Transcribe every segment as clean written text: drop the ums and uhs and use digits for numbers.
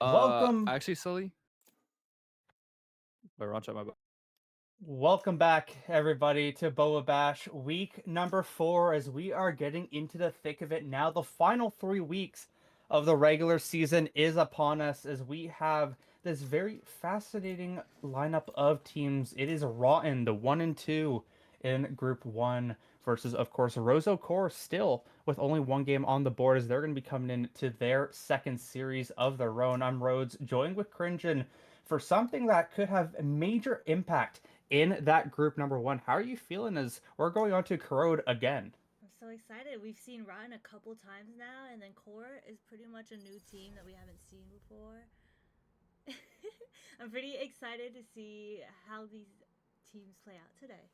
Welcome, Actually, Sully. Wait, Ron, check my. welcome back, everybody, to Boa Bash week number 4 as we are getting into the thick of it now. The final 3 weeks of the regular season is upon us as we have this very fascinating lineup of teams. It is Rotten, the 1 and 2 in Group 1 versus, of course, Rozo Core still with only one game on the board as they're going to be coming into their second series of their own. I'm Rhodes, joined with Cringen for something that could have a major impact in that group number 1. How are you feeling as we're going on to Corrode again? I'm so excited. We've seen Rotten a couple times now, and then Core is pretty much a new team that we haven't seen before. I'm pretty excited to see how these teams play out today.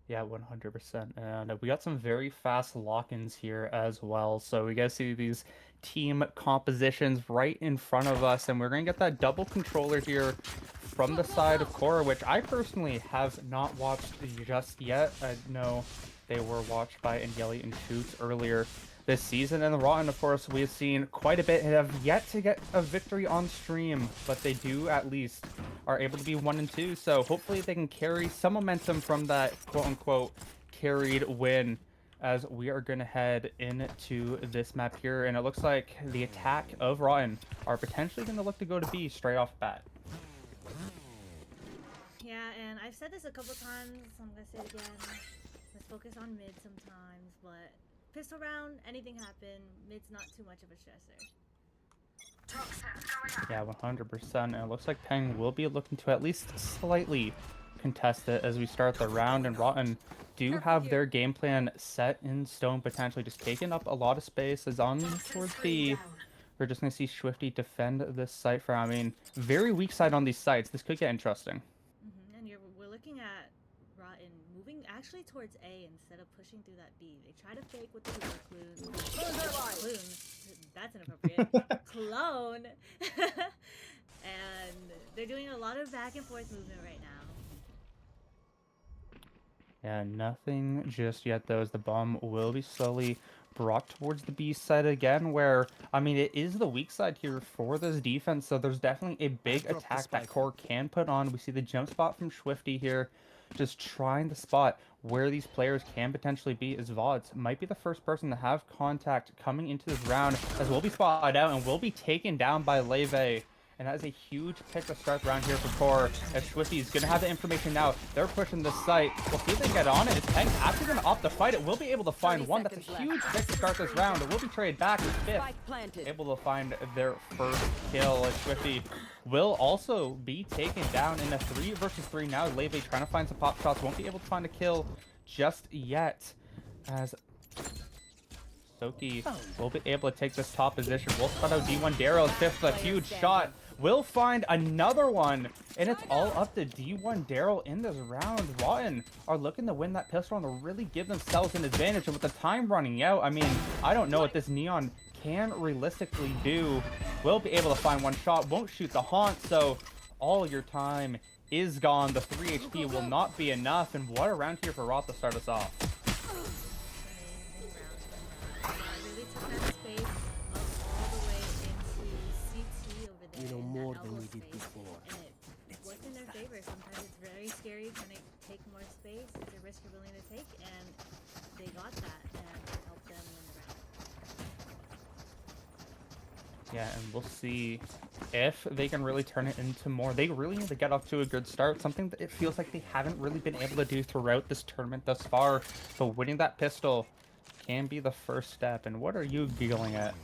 Yeah, 100%. And we got some very fast lock-ins here as well. So we guys see these team compositions right in front of us, and we're going to get that double controller here from the side of Korra, which I personally have not watched just yet. I know they were watched by Angeli and Shoots earlier this season. And the Rotten, of course, we've seen quite a bit and have yet to get a victory on stream, but they do at least are able to be 1 and 2. So hopefully they can carry some momentum from that quote unquote carried win as we are going to head into this map here. And it looks like the attack of Rotten are potentially going to look to go to B straight off bat. Yeah, and I've said this a couple times. I'm gonna say it again. Let's focus on mid sometimes, but pistol round, anything happen. Mid's not too much of a stressor. Yeah, 100%. And it looks like Peng will be looking to at least slightly contest it as we start the round. And Rotten do have their game plan set in stone, potentially just taking up a lot of space. As on towards B, we're just going to see Swifty defend this site for, I mean, very weak side on these sites. This could get interesting. And we're looking at Rotten moving actually towards A instead of pushing through that B. They try to fake with the Clune. That's inappropriate. Clone. And they're doing a lot of back and forth movement right now. Yeah, nothing just yet, though, as the bomb will be slowly brought towards the B side again, where, I mean, it is the weak side here for this defense, so there's definitely a big attack that Core can put on. We see the jump spot from Swifty here, just trying to spot where these players can potentially be, as Vods might be the first person to have contact coming into this round, as we'll be spotted out and will be taken down by Leve. And that is a huge pick to start the round here for Core. As Swifty's going to have the information now. They're pushing this site. We'll see if they get on it. Is Peng actually going to opt to fight it? We'll be able to find one. That's a huge pick to start this round. It will be traded back as fifth. Able to find their first kill. As Swifty will also be taken down in a 3 versus 3 now. Leve trying to find some pop shots. Won't be able to find a kill just yet. As Soki will be able to take this top position. We'll spot out G1W4 fifth, a huge shot. We'll find another one, and it's all up to G1W4 in this round. Rotten are looking to win that pistol round to really give themselves an advantage. And with the time running out, I mean, I don't know what this Neon can realistically do. We'll be able to find one shot, won't shoot the haunt, so all your time is gone. The 3 HP will not be enough, and what a round here for Roth to start us off. More than we did before. And it worked in their favor. Sometimes it's very scary trying to take more space. It's a risk you're willing to take, and they got that, and it helped them win the round. Yeah, and we'll see if they can really turn it into more. They really need to get off to a good start, something that it feels like they haven't really been able to do throughout this tournament thus far. But winning that pistol can be the first step. And what are you giggling at?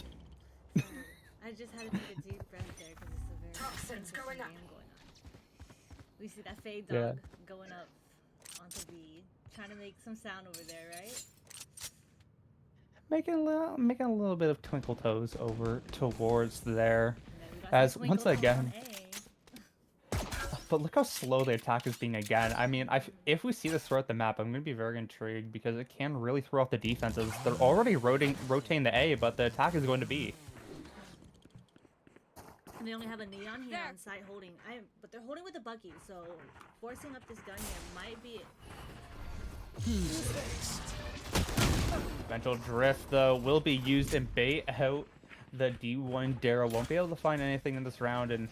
I just had to take a deep breath there because it's a very interesting game going on. We see that fade dog going up onto B, trying to make some sound over there, right? Making a little bit of twinkle toes over towards there. As once again. But look how slow the attack is being again. I mean, if we see this throughout the map, I'm going to be very intrigued because it can really throw off the defenses. They're already rotating the A, but the attack is going to B. And they only have a Neon here on site holding. But they're holding with the Bucky, so forcing up this gun here might be Mental drift, though, will be used and bait out the D1 Daryl won't be able to find anything in this round, and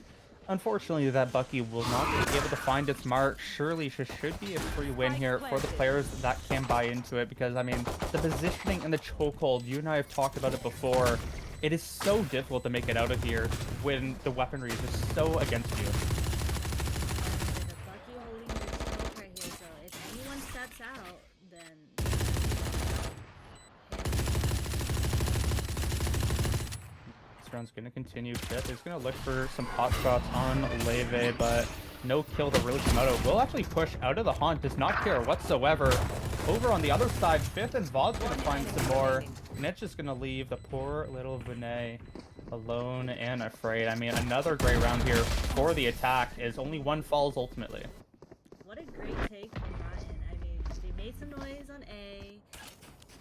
unfortunately that Bucky will not be able to find its mark. Surely this should be a free win here for the players that can buy into it, because I mean, the positioning and the chokehold, you and I have talked about it before. It is so difficult to make it out of here when the weaponry is just so against you. The Bucky holding the choke right here, so if anyone steps out, then This round's going to continue. Fifth is going to look for some pot shots on Leve, but no kill to really come out of. Will actually push out of the haunt, does not care whatsoever. Over on the other side, Fifth and Vod's going to find some more, and it's just going to leave the poor little Vinay alone and afraid. I mean, another great round here for the attack, is only one falls ultimately. what a great take from Ryan. I mean, they made some noise on A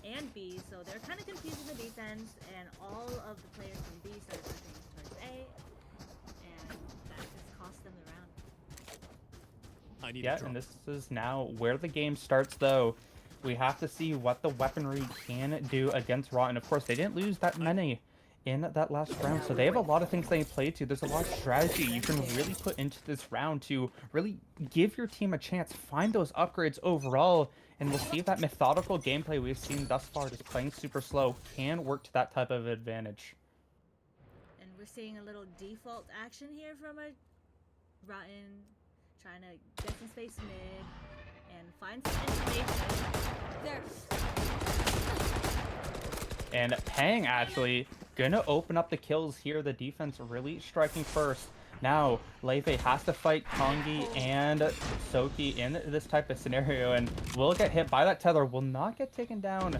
and B, so they're kind of confusing the defense, and all of the players from B started pushing towards A, and that just cost them the round. Yeah, and this is now where the game starts, though. We have to see what the weaponry can do against Raw, and of course, they didn't lose that many in that last round, so they have a lot of things they play to. There's a lot of strategy you can really put into this round to really give your team a chance, find those upgrades overall, and we'll see if that methodical gameplay we've seen thus far, just playing super slow, can work to that type of advantage. And we're seeing a little default action here from a Rotten trying to get some space mid and find some information. There. And Pang actually gonna open up the kills here. The defense really striking first. Now, Leve has to fight Kongi and Soki in this type of scenario, and will get hit by that tether. Will not get taken down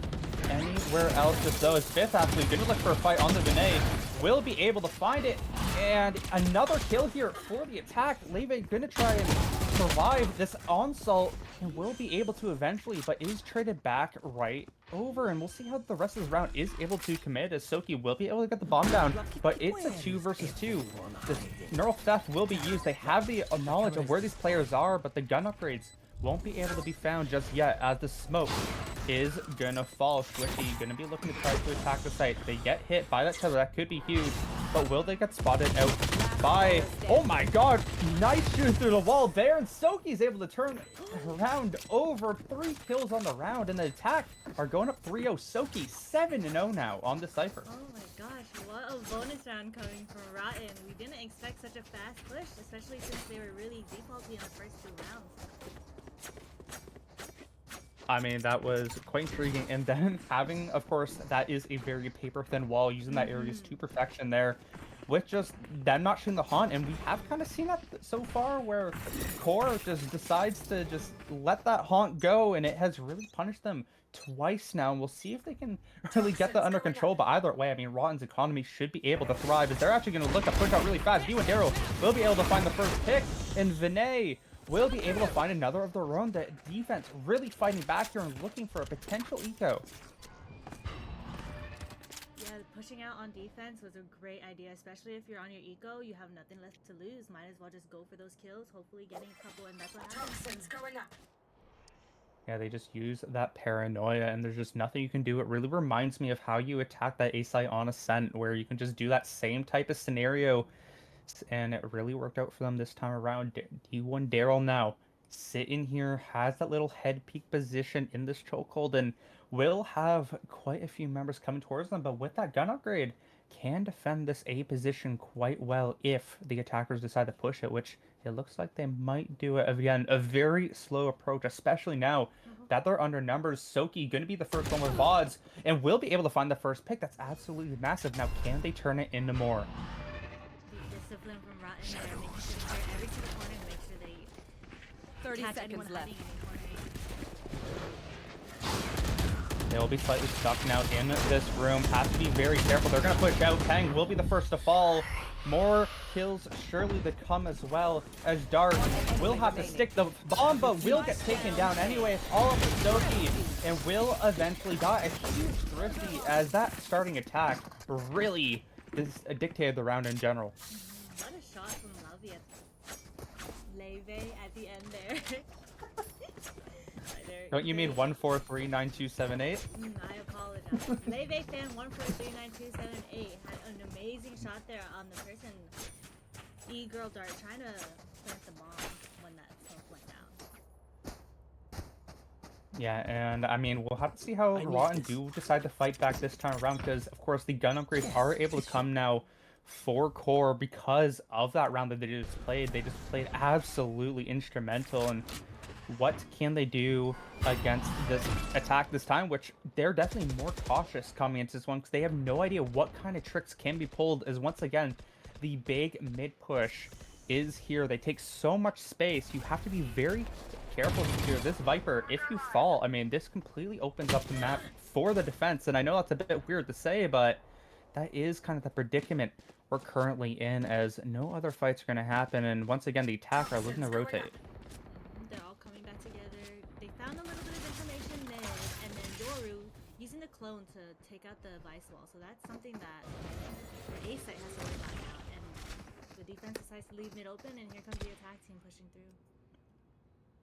anywhere else. Just though, as Fifth actually gonna look for a fight on the Vinay. Will be able to find it, and another kill here for the attack. Leve gonna try and survive this onslaught, and will be able to eventually, but is traded back right over, and we'll see how the rest of this round is able to commit, as Soki will be able to get the bomb down, but it's a 2 versus 2. This neural theft will be used. They have the knowledge of where these players are, but the gun upgrades won't be able to be found just yet, as the smoke is gonna fall. Swishy gonna be looking to try to attack the site. They get hit by that tether. That could be huge, but will they get spotted out by... Oh my god! Nice shoot through the wall there, and Soki's able to turn around over 3 kills on the round, and the attack are going up 3-0. Soki 7-0 now on the Cypher. Oh my gosh, what a bonus round coming from Rotten. We didn't expect such a fast push, especially since they were really defaulty in the first 2 rounds. I mean, that was quite intriguing. And then having, of course, that is a very paper-thin wall, using that areas to perfection there, with just them not shooting the haunt. And we have kind of seen that so far, where Core just decides to just let that haunt go, and it has really punished them twice now. And we'll see if they can really get that under control. But either way, I mean, Rotten's economy should be able to thrive, as they're actually going to look to push out really fast. G1W4 will be able to find the first pick, and Vinay will be able to find another of their own. The defense really fighting back here and looking for a potential eco. Yeah, pushing out on defense was a great idea, especially if you're on your eco. You have nothing left to lose. Might as well just go for those kills, hopefully getting a couple, and that's what happens. Going up. Yeah, they just use that paranoia, and there's just nothing you can do. It really reminds me of how you attack that A site on Ascent, where you can just do that same type of scenario. And it really worked out for them this time around. D1 Daryl now sitting here, has that little head peak position in this chokehold, and will have quite a few members coming towards them, but with that gun upgrade, can defend this A position quite well if the attackers decide to push it, which it looks like they might do it. Again, a very slow approach, especially now that they're under numbers. Soki going to be the first one with VODs, and will be able to find the first pick. That's absolutely massive. Now, can they turn it into more? Discipline from Rotten there, making sure to clear every single corner and make sure they 30 catch seconds anyone left. hiding in any corner. They'll be slightly stuck now in this room. Have to be very careful. They're going to push out. Pang will be the first to fall. More kills surely to come as well, as Dark will have to stick the bomb, but will get taken down anyway. It's all up to Soki, and will eventually die. A huge thrifty, as that starting attack really dictated the round in general. What a shot from Leve at the end there. Right there. Don't you mean 1439278? I apologize. Leve fan 1439278 had an amazing shot there on the person. E-girl dart trying to plant the bomb when that smoke went down. Yeah, and I mean, we'll have to see how Rotten do decide to fight back this time around, because of course the gun upgrades are able to come now for Core because of that round that they just played. They just played absolutely instrumental, and what can they do against this attack this time, which they're definitely more cautious coming into this one because they have no idea what kind of tricks can be pulled, as once again, the big mid push is here. They take so much space. You have to be very careful here. This Viper, if you fall, I mean, this completely opens up the map for the defense, and I know that's a bit weird to say, but that is kind of the predicament we're currently in, as no other fights are going to happen, and once again, the attack are looking to rotate. They're all coming back together. They found a little bit of information mid, and then Yoru using the clone to take out the vice wall. So that's something that the A site has to worry about now. And the defense decides to leave mid open, and here comes the attack team pushing through.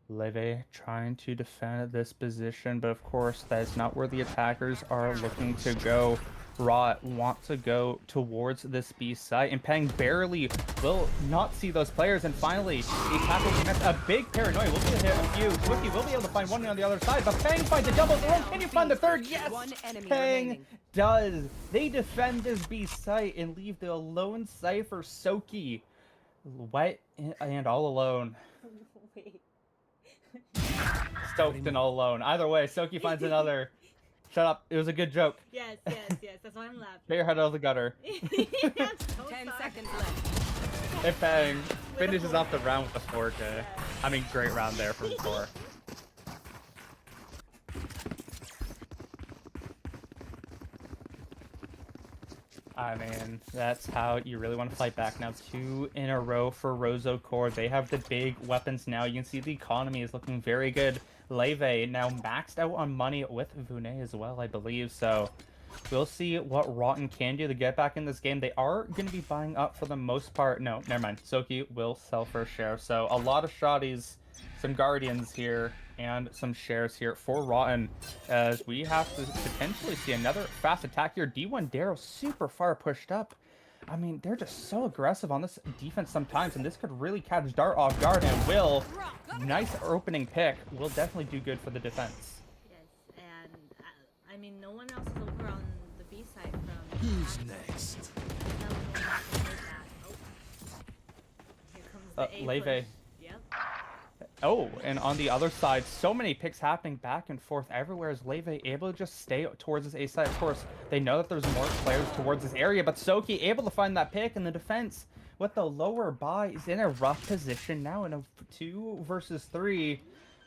Leve trying to defend this position, but of course that is not where the attackers are looking to go. Rot want to go towards this B site, and Peng barely will not see those players, and finally the attacker commits a big paranoia. We'll be able to hit a few. Swifty will be able to find one on the other side, but Peng finds a double throw. Can you find the third? Yes! Peng does. They defend this B site and leave the lone Cypher Soki wet and all alone. Wait. Stoked and all alone. Either way, Soki finds another. Shut up. It was a good joke. Yes. That's why I'm laughing. Get your head out of the gutter. I'm so 10 sorry. seconds left. If Peng finishes off the round with a 4K. I mean, great round there from Core. I mean, that's how you really want to fight back. Now 2 in a row for Rozo Core. They have the big weapons now. You can see the economy is looking very good. Leve now maxed out on money with Vune as well, I believe. So we'll see what Rotten can do to get back in this game. They are going to be buying up for the most part. No, never mind. Soki will sell for a share. So a lot of shotties, some Guardians here, and some shares here for Rotten, as we have to potentially see another fast attack here. G1W4 super far pushed up. I mean, they're just so aggressive on this defense sometimes, and this could really catch Dart off guard, and will. Nice opening pick. Will definitely do good for the defense. Yes, and I mean, no one else is over on the B side from. Who's next? Oh. Here comes the A Leve. push. Yep. Oh, and on the other side, so many picks happening back and forth everywhere. Is Leve able to just stay towards this A side? Of course, they know that there's more players towards this area, but Soki able to find that pick, and the defense with the lower buy is in a rough position now in a 2 versus 3.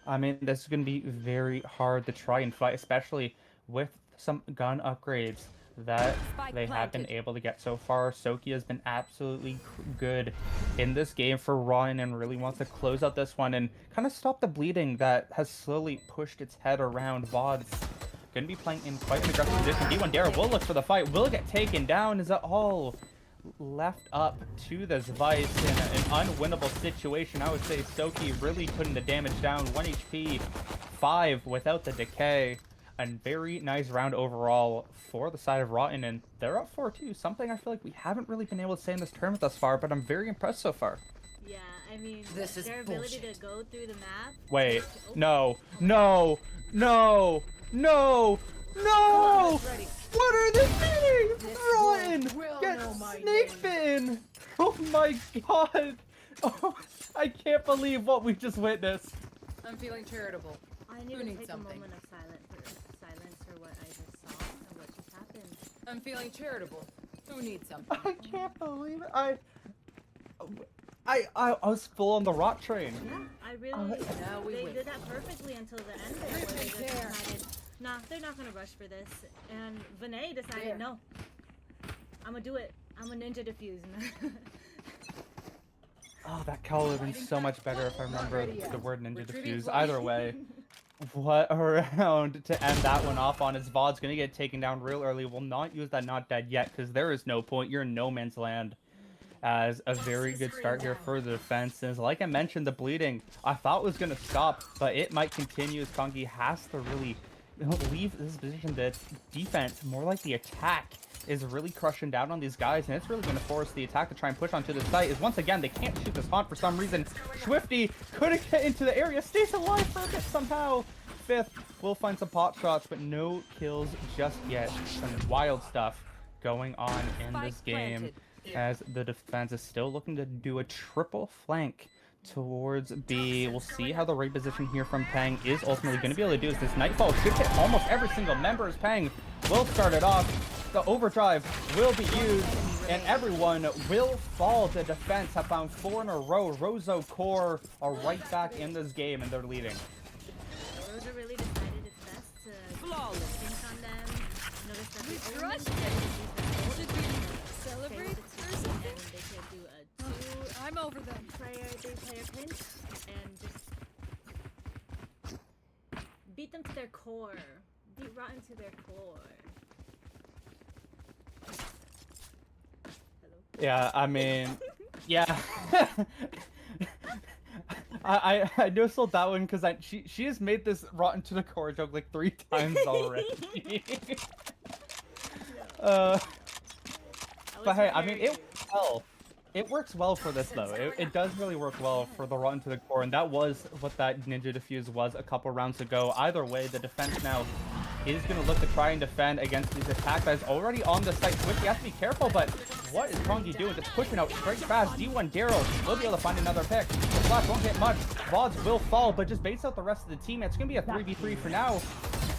I mean, this is going to be very hard to try and fight, especially with some gun upgrades that they have been able to get so far. Soki has been absolutely good in this game for Ryan, and really wants to close out this one and kind of stop the bleeding that has slowly pushed its head around. VOD's going to be playing in quite an aggressive position. G1W4 will look for the fight, will get taken down. Is it all left up to this Vice in an unwinnable situation? I would say Soki really putting the damage down. 1 HP, 5 without the decay. A very nice round overall for the side of Rotten, and they're up 4-2. Something I feel like we haven't really been able to say in this tournament thus far, but I'm very impressed so far. Yeah, I mean, This is their ability bullshit. to go through the map. Wait, Oh. no, no, no, no, no! Ready. What are they doing? This Rotten! world will Get know my snake bitten! Oh my god! Oh, I can't believe what we just witnessed. I'm feeling charitable. I need Who to needs take something? a moment of silence for what I just saw and what just happened. I'm feeling charitable. Who needs something? I can't believe it. I was full on the Rot train. Yeah, I really. Now we they win. did that perfectly until the end there, where they just decided, nah, they're not gonna rush for this. And Vinay decided, There. no, I'm gonna do it. I'm a ninja diffuse. Oh, that call would have been so much better if I remember ready yet. the word ninja Retrieving diffuse. flight. Either way, what a round to end that one off on. As VOD's going to get taken down real early. Will not use that not dead yet, because there is no point. You're in no man's land. As a very good start here for the defense. And like I mentioned, the bleeding I thought was going to stop, but it might continue as Kongi has to really leave this position. The defense, more like the attack, is really crushing down on these guys, and it's really going to force the attack to try and push onto the site. Is once again, they can't shoot this haunt for some reason. Swifty couldn't get into the area, stays alive for a bit somehow. Fifth will find some pot shots, but no kills just yet. Some wild stuff going on in this game as the defense is still looking to do a triple flank towards B. We'll see how the right position here from Peng is ultimately going to be able to do. Is this Nightfall should hit almost every single member as Peng will start it off. The overdrive will be used, and everyone will fall. The defense have found 4 in a row. Rozo Core are right back in this game, and they're leading. Rozo really decided it's best to think on them. Notice that the only Should we celebrate or something? and they could do a I'm over them. 3-player pinch and just beat them to their core. Beat Rotten to their core. Hello? Yeah, I mean, yeah. I know sold that one because she has made this rotten to the core joke like 3 times already. But hey, I mean, it works well for this though. It does really work well for the rotten to the core, and that was what that ninja defuse was a couple rounds ago. Either way, the defense now is going to look to try and defend against these attack guys already on the site. Switch, you have to be careful, but what is Kongi doing? Just pushing out straight fast. G1W4 will be able to find another pick. The flash won't hit much. VODs will fall, but just baits out the rest of the team. It's going to be a 3v3 for now.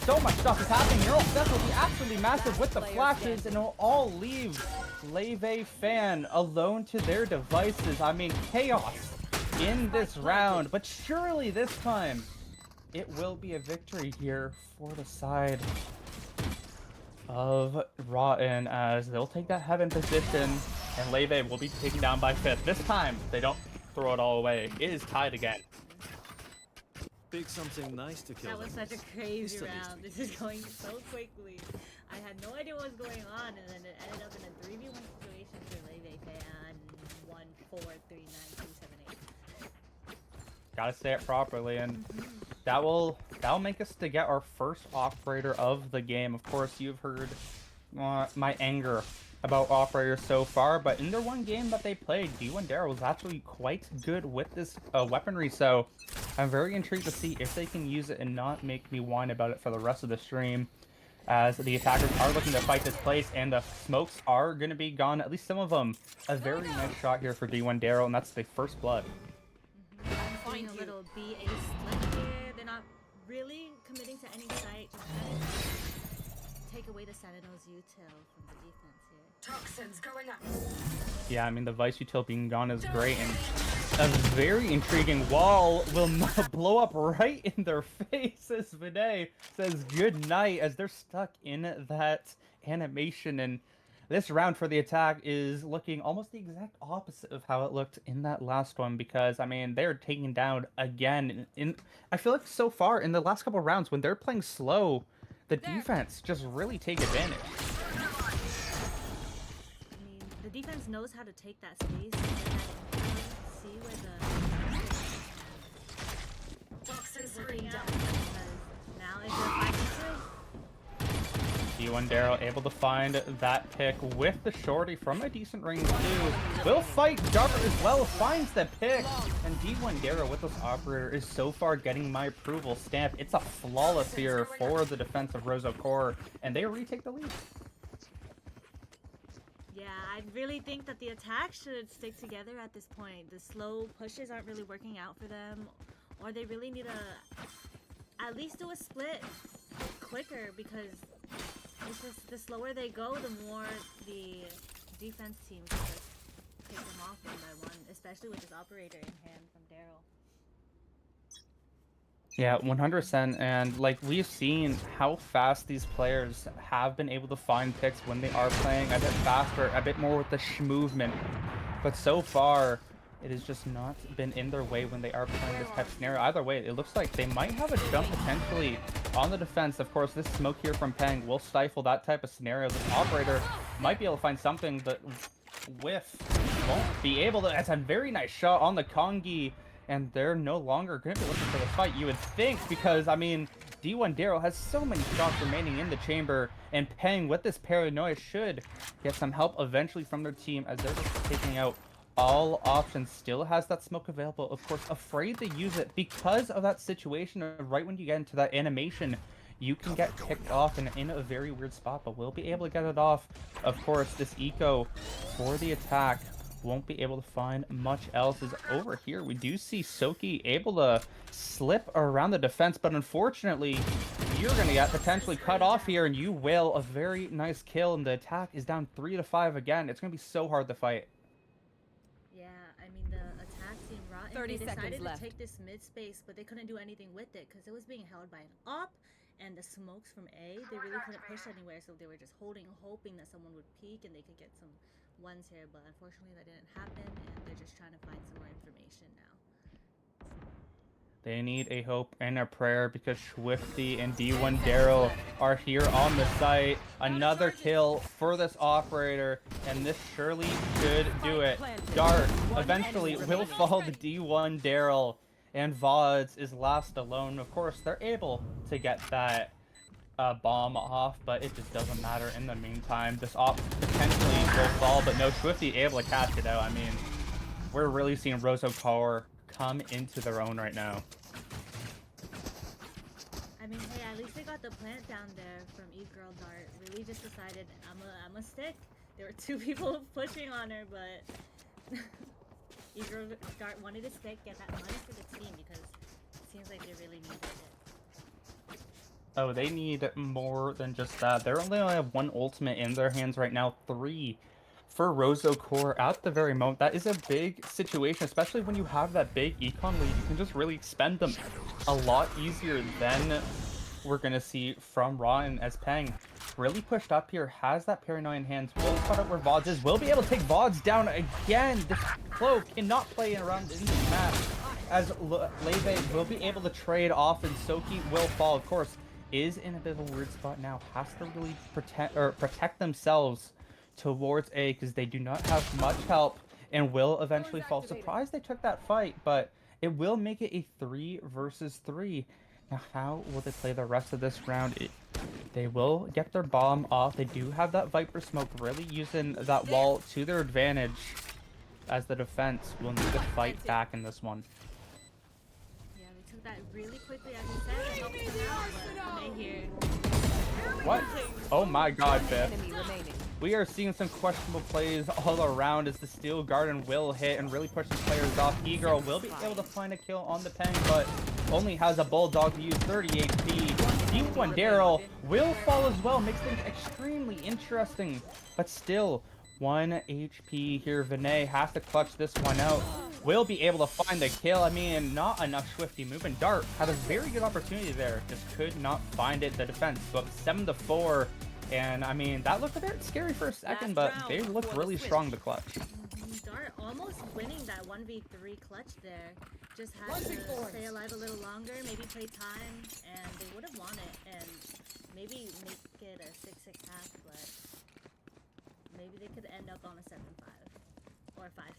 So much stuff is happening. Neural Death will be absolutely massive with the flashes, and it'll all leave Leve Fan alone to their devices. I mean, chaos in this round, but surely this time it will be a victory here for the side of Rotten, as they'll take that heaven position, and Leve will be taken down by Fifth. This time, they don't throw it all away. It is tied again. Pick something nice to kill That was them such a with. crazy It's round. This is going so quickly. I had no idea what was going on, and then it ended up in a 3v1 situation for Leve Fan. 1, 4, 3, 9, 2, 7, 8. Gotta say it properly, and that'll make us to get our first operator of the game. Of course, you've heard my anger about operators so far, but in their one game that they played, G1W4 was actually quite good with this weaponry, so I'm very intrigued to see if they can use it and not make me whine about it for the rest of the stream, as the attackers are looking to fight this place, and the smokes are going to be gone, at least some of them. A very nice shot here for G1W4, and that's the first blood. I'm doing a little BA split here. They're not really committing to any site. Just trying to take away the Sentinel's util from the defense here. Toxins going up. Yeah, I mean, the Vice Util being gone is great, and a very intriguing wall will blow up right in their face as Vinay says good night, as they're stuck in that animation. And this round for the attack is looking almost the exact opposite of how it looked in that last one, because, I mean, they're taken down again. I feel like so far in the last couple of rounds, when they're playing slow, the defense just really take advantage. I mean, the defense knows how to take that space and see where the Toxins working screen out, down. because now it's a 5v3. G1W4 able to find that pick with the shorty from a decent range too. Will fight Dart as well, finds the pick, and G1W4 with this operator is so far getting my approval stamp. It's a flawless here for the defense of Rozo Core, and they retake the lead. Yeah, I really think that the attack should stick together at this point. The slow pushes aren't really working out for them, or they really need to at least do a split quicker, because it's just the slower they go, the more the defense team can just take them off one by one, especially with this operator in hand from Daryl. Yeah, 100%, and like we've seen how fast these players have been able to find picks when they are playing a bit faster, a bit more with the movement. But so far, it has just not been in their way when they are playing this type of scenario. Either way, it looks like they might have a jump potentially on the defense. Of course, this smoke here from Peng will stifle that type of scenario. This operator might be able to find something, but Whiff won't be able to. That's a very nice shot on the Kongi, and they're no longer going to be looking for the fight, you would think, because, I mean, D1W4 has so many shots remaining in the chamber, and Peng with this paranoia should get some help eventually from their team as they're just taking out all options. Still has that smoke available, of course, afraid to use it because of that situation of right when you get into that animation. You can get picked off and in a very weird spot, but we'll be able to get it off. Of course, this eco for the attack won't be able to find much else. Is over here. We do see Soki able to slip around the defense, but unfortunately, you're going to get potentially cut off here, and you will. A very nice kill, and the attack is down 3 to 5 again. It's going to be so hard to fight. Yeah, I mean, the attack team Rotten, 30 they seconds decided to left. take this mid space, but they couldn't do anything with it because it was being held by an op, and the smokes from A, they really couldn't push anywhere, so they were just holding, hoping that someone would peek and they could get some ones here, but unfortunately that didn't happen, and they're just trying to find some more information now. They need a hope and a prayer because Swifty and D1W4 are here on the site. Another kill for this operator, and this surely should do it. Dart eventually will fall to D1W4, and Vods is last alone. Of course, they're able to get that bomb off, but it just doesn't matter in the meantime. This op potentially will fall, but no, Swifty able to catch it out. I mean, we're really seeing RozoCore come into their own right now. I mean, hey, at least they got the plant down there from E-Girl Dart. Really just decided, I'm a stick. There were 2 people pushing on her, but E-Girl Dart wanted to stick, get that money for the team because it seems like they really needed it. Oh, they need more than just that. They only have 1 ultimate in their hands right now, 3 for RozoCore at the very moment. That is a big situation, especially when you have that big econ lead. You can just really expend them a lot easier than we're going to see from Rotten, as Peng really pushed up here, has that paranoia in hands, will spot out where Vods is, will be able to take Vods down again. This Cloak cannot play around in this match, as Leve will be able to trade off, and Soki will fall. Of course, is in a bit of a weird spot now, has to really protect themselves towards A because they do not have much help and will eventually fall. Surprised they took that fight, but it will make it a 3 versus 3. Now, how will they play the rest of this round? They will get their bomb off. They do have that Viper smoke, really using that wall to their advantage, as the defense will need to fight back in this one. Yeah, they took that really quickly, as you said, and helped them out, but when they hear... What? Oh my god, One Biff. enemy remaining. We are seeing some questionable plays all around as the Steel Garden will hit and really push these players off. E-Girl will be able to find a kill on the Peng, but only has a Bulldog to use 30 HP. D1W4 will fall as well, makes things extremely interesting, but still 1 HP here. Vinay has to clutch this one out. Will be able to find the kill. I mean, not enough Swifty movement. Dart had a very good opportunity there, just could not find it. The defense go up 7 to 4. And I mean, that looked a bit scary for a second, but they looked really strong to clutch. Dart almost winning that 1v3 clutch there. Just had to stay alive a little longer, maybe play time, and they would have won it, and maybe make it a 6-6 half, but maybe they could end up on a 7-5 or 5-7.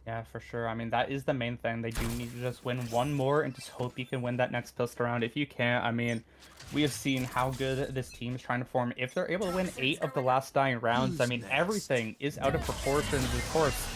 Yeah, for sure. I mean, that is the main thing. They do need to just win 1 more and just hope you can win that next post round. If you can't, I mean, we have seen how good this team is trying to form. If they're able to win 8 of the last 9 rounds, I mean, everything is out of proportions. Of course,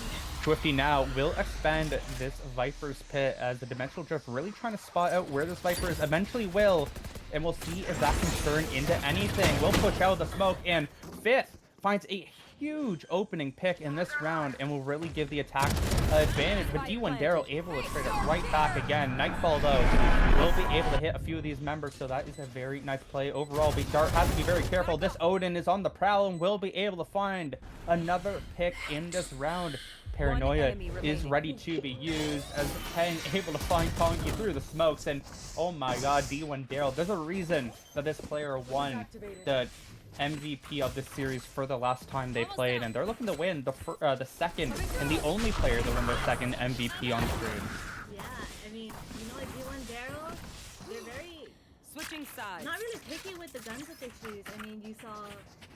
Swifty now will expand this Viper's Pit as the Dimensional Drift really trying to spot out where this Viper is. Eventually will, and we'll see if that can turn into anything. We'll push out the smoke, and Fifth finds a huge opening pick in this round and will really give the attack advantage, but D1W4 able to trade it right back again. Nightfall, though, will be able to hit a few of these members, so that is a very nice play overall. But Dart has to be very careful. This Odin is on the prowl and will be able to find another pick in this round. Paranoia is ready to be used as Peng able to find Kongi through the smokes, and oh my god, D1W4, there's a reason that this player won the MVP of this series for the last time they played, and they're looking to win the second and the only player to win their second MVP on screen. Yeah, I mean, you know, like D1W4, they're very Switching sides. not really picky with the guns that they choose. I mean, you saw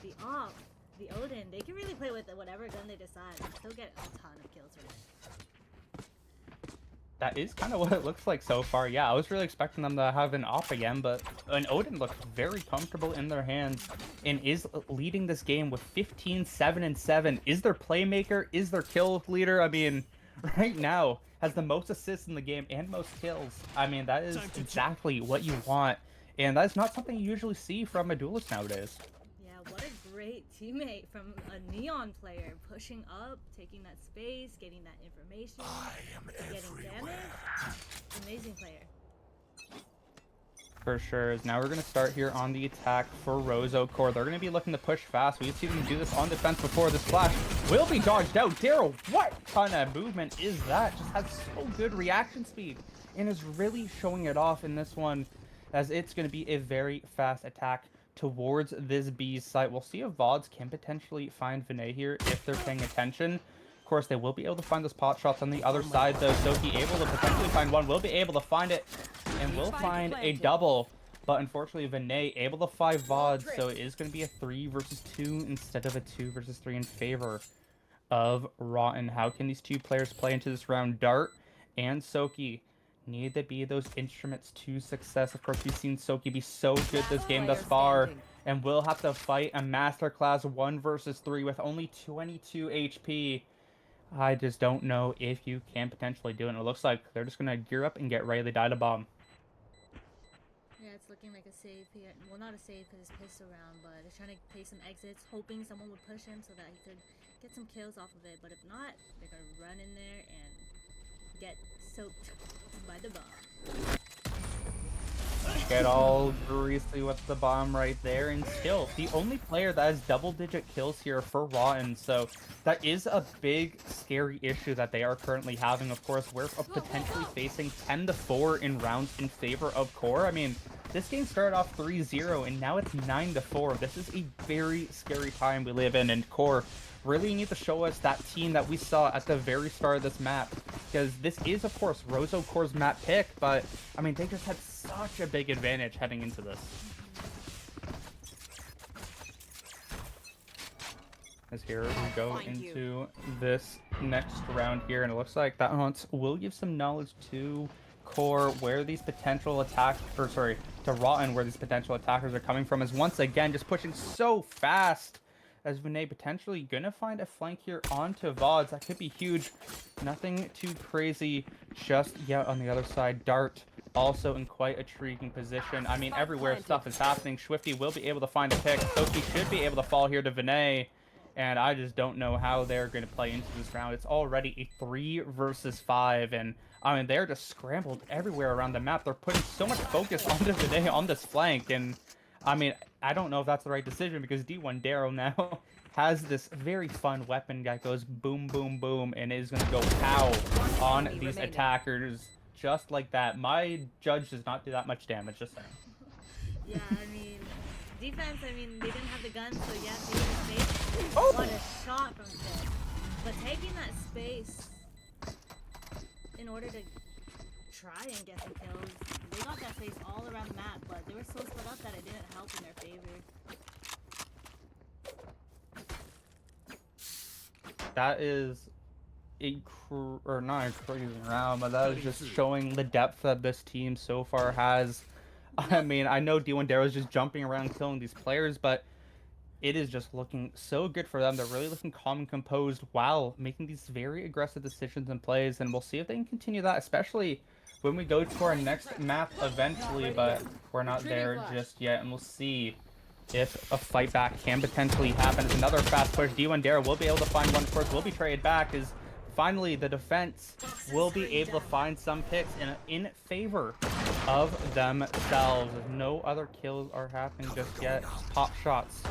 the AWP, the Odin, they can really play with whatever gun they decide and still get a ton of kills from it. That is kind of what it looks like so far. Yeah, I was really expecting them to have an op again, but an Odin looked very comfortable in their hands and is leading this game with 15, 7, and 7. Is their playmaker? Is their kill leader? I mean, right now has the most assists in the game and most kills. I mean, that is exactly what you want, and that is not something you usually see from a duelist nowadays. Yeah, what a great teammate from a Neon player, pushing up, taking that space, getting that information, getting damage. Amazing player. For sure. Now we're going to start here on the attack for Rozo Core. They're going to be looking to push fast. We've seen them do this on defense before. This flash will be dodged out. Daryl, what kind of movement is that? Just has so good reaction speed and is really showing it off in this one, as it's going to be a very fast attack towards this B's site. We'll see if VODs can potentially find Vinay here if they're paying attention. Of course, they will be able to find those pot shots on the other side, though. Soki able to potentially find one, will be able to find it, and will find a double. But unfortunately, Vinay able to 5 VODs, so it is going to be a 3 versus 2 instead of a 2 versus 3 in favor of Rotten. How can these two players play into this round? Dart and Soki need to be those instruments to success. Of course, we've seen Soki be so good this game thus far, and will have to fight a masterclass 1 versus 3 with only 22 HP. I just don't know if you can potentially do it. And it looks like they're just going to gear up and get ready to die to bomb. Yeah, it's looking like a save here. Well, not a save because it's pissed around, but they're trying to play some exits, hoping someone would push him so that he could get some kills off of it. But if not, they're going to run in there and get soaked by the bomb. Get all greasy with the bomb right there, and still the only player that has double-digit kills here for Rotten, so that is a big scary issue that they are currently having. Of course, we're potentially facing 10-4 in rounds in favor of Core. I mean, this game started off 3-0 and now it's 9-4. This is a very scary time we live in, and Core really need to show us that team that we saw at the very start of this map, because this is, of course, Rozo Core's map pick, but I mean, they just had such a big advantage heading into this. As here we go into this next round here, and it looks like that hunt will give some knowledge to Core where these potential attacks, or sorry, to Rotten where these potential attackers are coming from, is once again just pushing so fast. As Vinay potentially gonna find a flank here onto VODs. That could be huge. Nothing too crazy just yet on the other side. Dart also in quite a intriguing position. I mean, everywhere stuff is happening. Swifty will be able to find a pick. Soki should be able to fall here to Vinay. And I just don't know how they're going to play into this round. It's already a 3 versus 5. And I mean, they're just scrambled everywhere around the map. They're putting so much focus onto Vinay on this flank. And I mean, I don't know if that's the right decision, because D1W4 now has this very fun weapon that goes boom, boom, boom, and is going to go pow on these attackers just like that. My judge does not do that much damage, just saying. Yeah, I mean, defense, I mean, they didn't have the gun, so yeah, they didn't space. Oh! What a shot from Phil. But taking that space in order to try and get some kills, they got that space all around the map, but they were so split up that it didn't help in their favor. That is or not a crazy round, but that is just showing the depth that this team so far has. I mean, I know D1W4 is just jumping around killing these players, but it is just looking so good for them. They're really looking calm and composed while making these very aggressive decisions and plays, and we'll see if they can continue that, especially when we go to our next map eventually, but we're not there just yet, and we'll see if a fight back can potentially happen. It's another fast push. D1W4 will be able to find one, of course, will be traded back, as finally the defense will be able to find some picks in favor of themselves. No other kills are happening just yet. Pop shots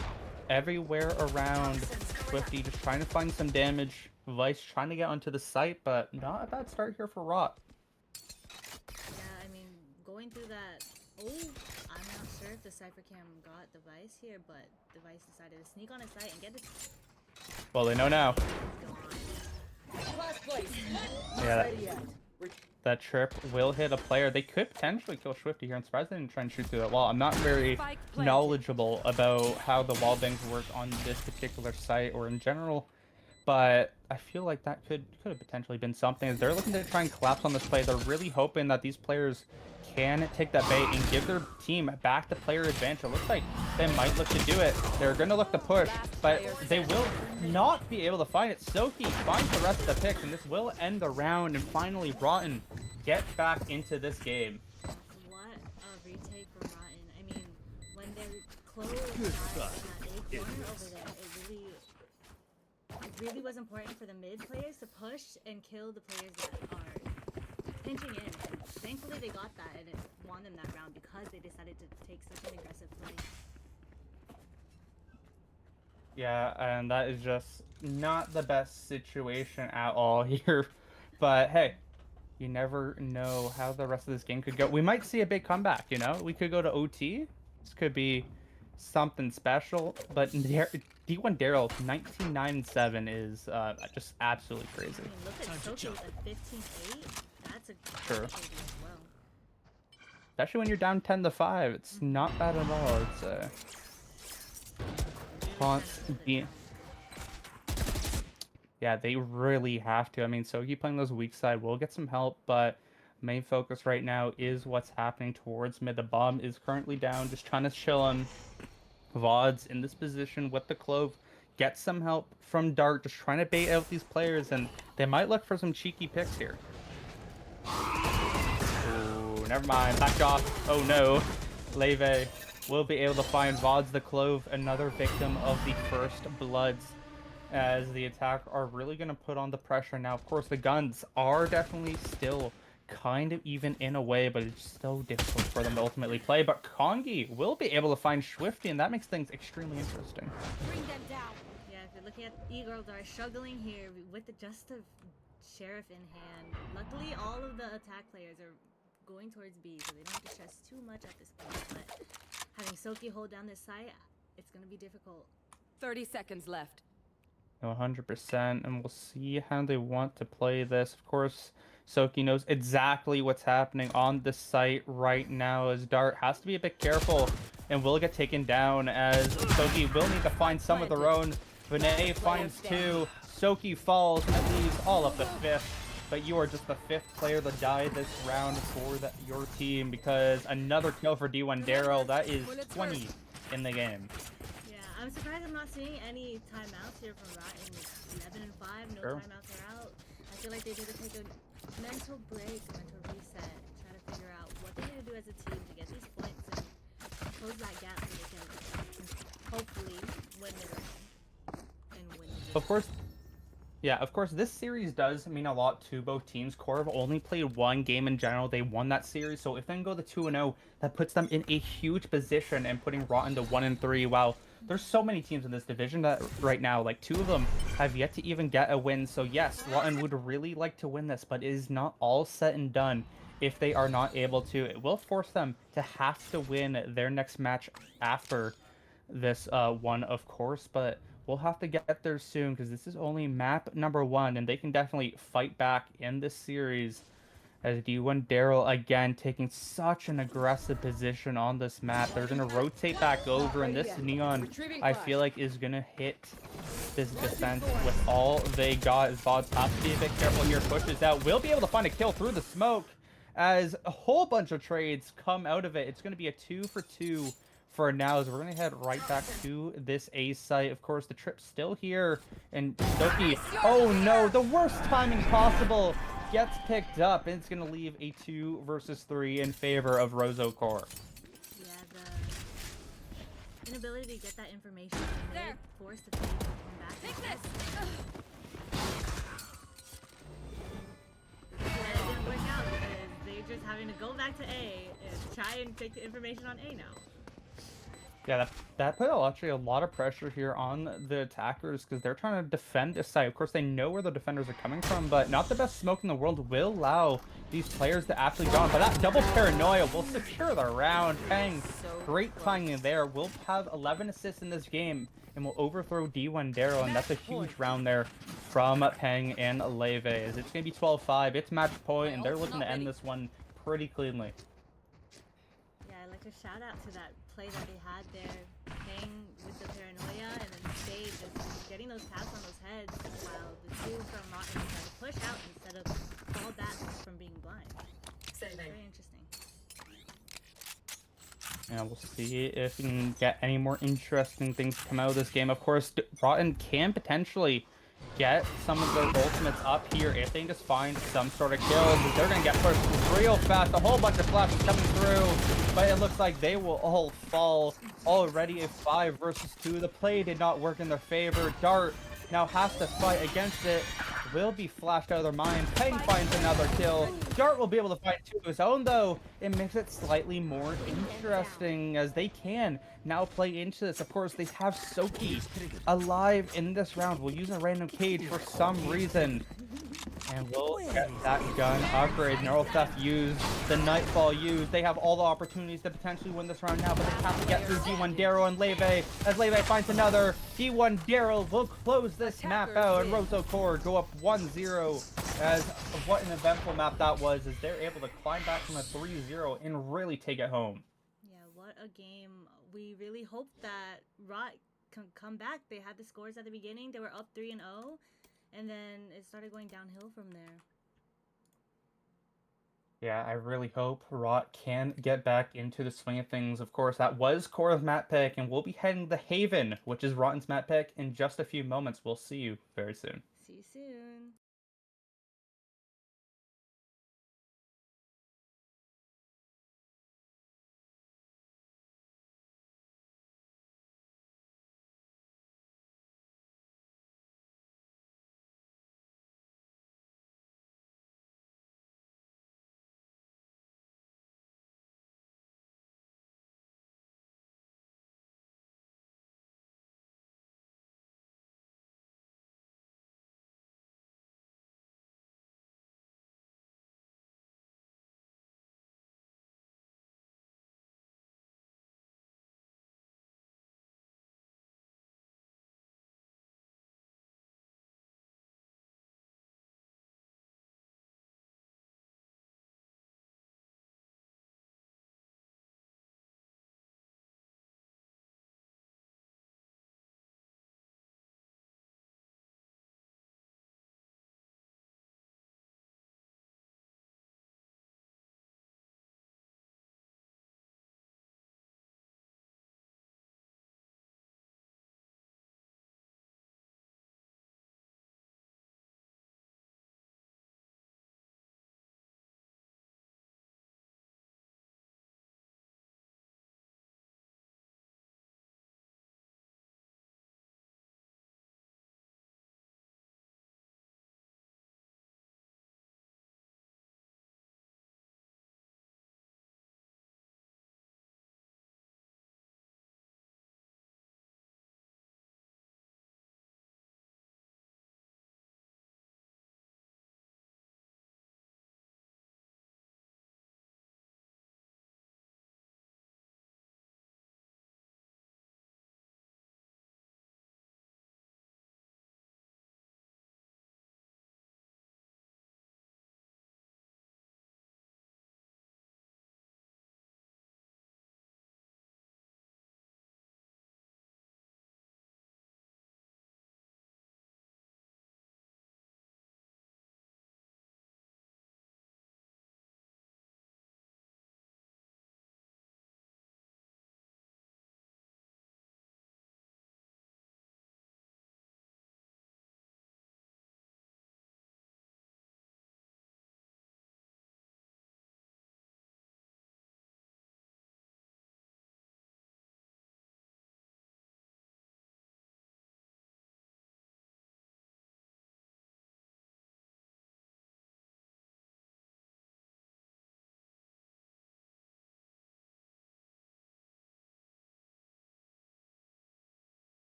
everywhere around. Swifty just trying to find some damage. Vice trying to get onto the site, but not a bad start here for Rot. Yeah, I mean, going through that... Oh, I'm not sure if the Cypher Cam got the Vice here, but the Vice decided to sneak on his site and get it. Well, they know now. Yeah, that trip will hit a player. They could potentially kill Swifty here. I'm surprised they didn't try and shoot through that wall. I'm not very knowledgeable about how the wall bangs work on this particular site or in general, but I feel like that could have potentially been something. They're looking to try and collapse on this play. They're really hoping that these players can take that bait and give their team back the player advantage. It looks like they might look to do it. They're going to look to push, but they will not be able to find it. Soki finds the rest of the picks, and this will end the round. And finally, Rotten get back into this game. What a retake from Rotten. I mean, when they're close in that A corner over there, it really was important for the mid players to push and kill the players that are pinching in. And thankfully they got that, and it won them that round because they decided to take such an aggressive play. Yeah, and that is just not the best situation at all here. But hey, you never know how the rest of this game could go. We might see a big comeback, you know? We could go to OT. This could be something special. But D1 Daryl 19-9-7 is just absolutely crazy. I mean, look at Soki with a 15-8. That's a Sure. as well. Especially when you're down 10-5. It's not bad at all, I'd say. Yeah, they really have to. I mean, Soki playing those weak side will get some help, but main focus right now is what's happening towards mid. The bomb is currently down, just trying to chill him. VOD's in this position with the Clove. Get some help from Dart, just trying to bait out these players, and they might look for some cheeky picks here. Ooh, never mind. Back off. Oh no. Leve will be able to find VOD's the Clove, another victim of the first Bloods, as the attack are really going to put on the pressure now. Of course, the guns are definitely still kind of even in a way, but it's so difficult for them to ultimately play. But Kongi will be able to find Swifty, and that makes things extremely interesting. Bring them down. Yeah, if you're looking at E-Girl, they're struggling here with the just of Sheriff in hand. Luckily, all of the attack players are going towards B, so they don't have to stress too much at this point. But having Soki hold down this site, it's going to be difficult. 30 seconds left. 100%, and we'll see how they want to play this. Of course, Soki knows exactly what's happening on the site right now, as Dart has to be a bit careful and will get taken down, as Soki will need to find some of their own. Vinay finds two. Soki falls and leaves all of the fifth. But you are just the fifth player to die this round for your team, because another kill for D1 Daryl. That is 20 in the game. Yeah, I'm surprised I'm not seeing any timeouts here from Rotten. 11 and 5, no Sure. timeouts are out. I feel like they need to take a mental break, mental reset, try to figure out what they need to do as a team to get these points and close that gap so they can hopefully win the round and win the game. Of course. Yeah, of course, this series does mean a lot to both teams. Core have only played one game in general. They won that series, so if they can go to 2-0, that puts them in a huge position and putting Rotten to 1-3. Wow, there's so many teams in this division that right now, like 2 of them have yet to even get a win. So yes, Rotten would really like to win this, but it is not all set and done if they are not able to. It will force them to have to win their next match after this one, of course, but we'll have to get there soon, because this is only map number 1, and they can definitely fight back in this series, as D1 Daryl again taking such an aggressive position on this map. They're going to rotate back over, and this Neon, I feel like, is going to hit this defense with all they got. As VODs has to be a bit careful here, pushes out, will be able to find a kill through the smoke, as a whole bunch of trades come out of it. It's going to be a 2-for-2 for now, as we're going to head right back to this A site. Of course, the trip's still here, and Soki, oh no, the worst timing possible, gets picked up, and it's going to leave a 2 versus 3 in favor of Rozo Core. Yeah, the inability to get that information and force the team to come back. Take this. And it didn't work out because they're just having to go back to A and try and take the information on A now. Yeah, that put actually a lot of pressure here on the attackers, because they're trying to defend this site. Of course, they know where the defenders are coming from, but not the best smoke in the world will allow these players to actually go on. But that double paranoia will secure the round. Peng, great timing there. Will have 11 assists in this game and will overthrow D1 Daryl, and that's a huge round there from Peng and Leve. As it's going to be 12-5. It's match point, and they're looking to end this one pretty cleanly. Yeah, I'd like to shout out to that play that they had there playing with the paranoia, and then Spade just getting those taps on those heads while the two from Rotten try to push out instead of fall back from being blind. Very interesting. And we'll see if we can get any more interesting things to come out of this game. Of course, Rotten can potentially get some of their ultimates up here if they can just find some sort of kills. They're going to get pushed real fast. A whole bunch of flashes coming through, but it looks like they will all fall. Already a 5 versus 2. The play did not work in their favor. Dart now has to fight against it. Will be flashed out of their mind. Peng finds another kill. Dart will be able to find 2 of his own, though. It makes it slightly more interesting as they can now play into this. Of course, they have Soki alive in this round. We'll use a random cage for some reason. And we'll get that gun upgrade. Neural Theft used, the Nightfall used. They have all the opportunities to potentially win this round now, but they have to get through G1W4 and Leve. As Leve finds another, G1W4 will close this map out, and Rosso Core go up 1-0. As what an eventful map that was, as they're able to climb back from a 3-0 and really take it home. Yeah, what a game. We really hope that Rot can come back. They had the scores at the beginning. They were up 3-0. And then it started going downhill from there. Yeah, I really hope Rot can get back into the swing of things. Of course, that was Core's map pick, and we'll be heading to Haven, which is Rotten's map pick, in just a few moments. We'll see you very soon. See you soon.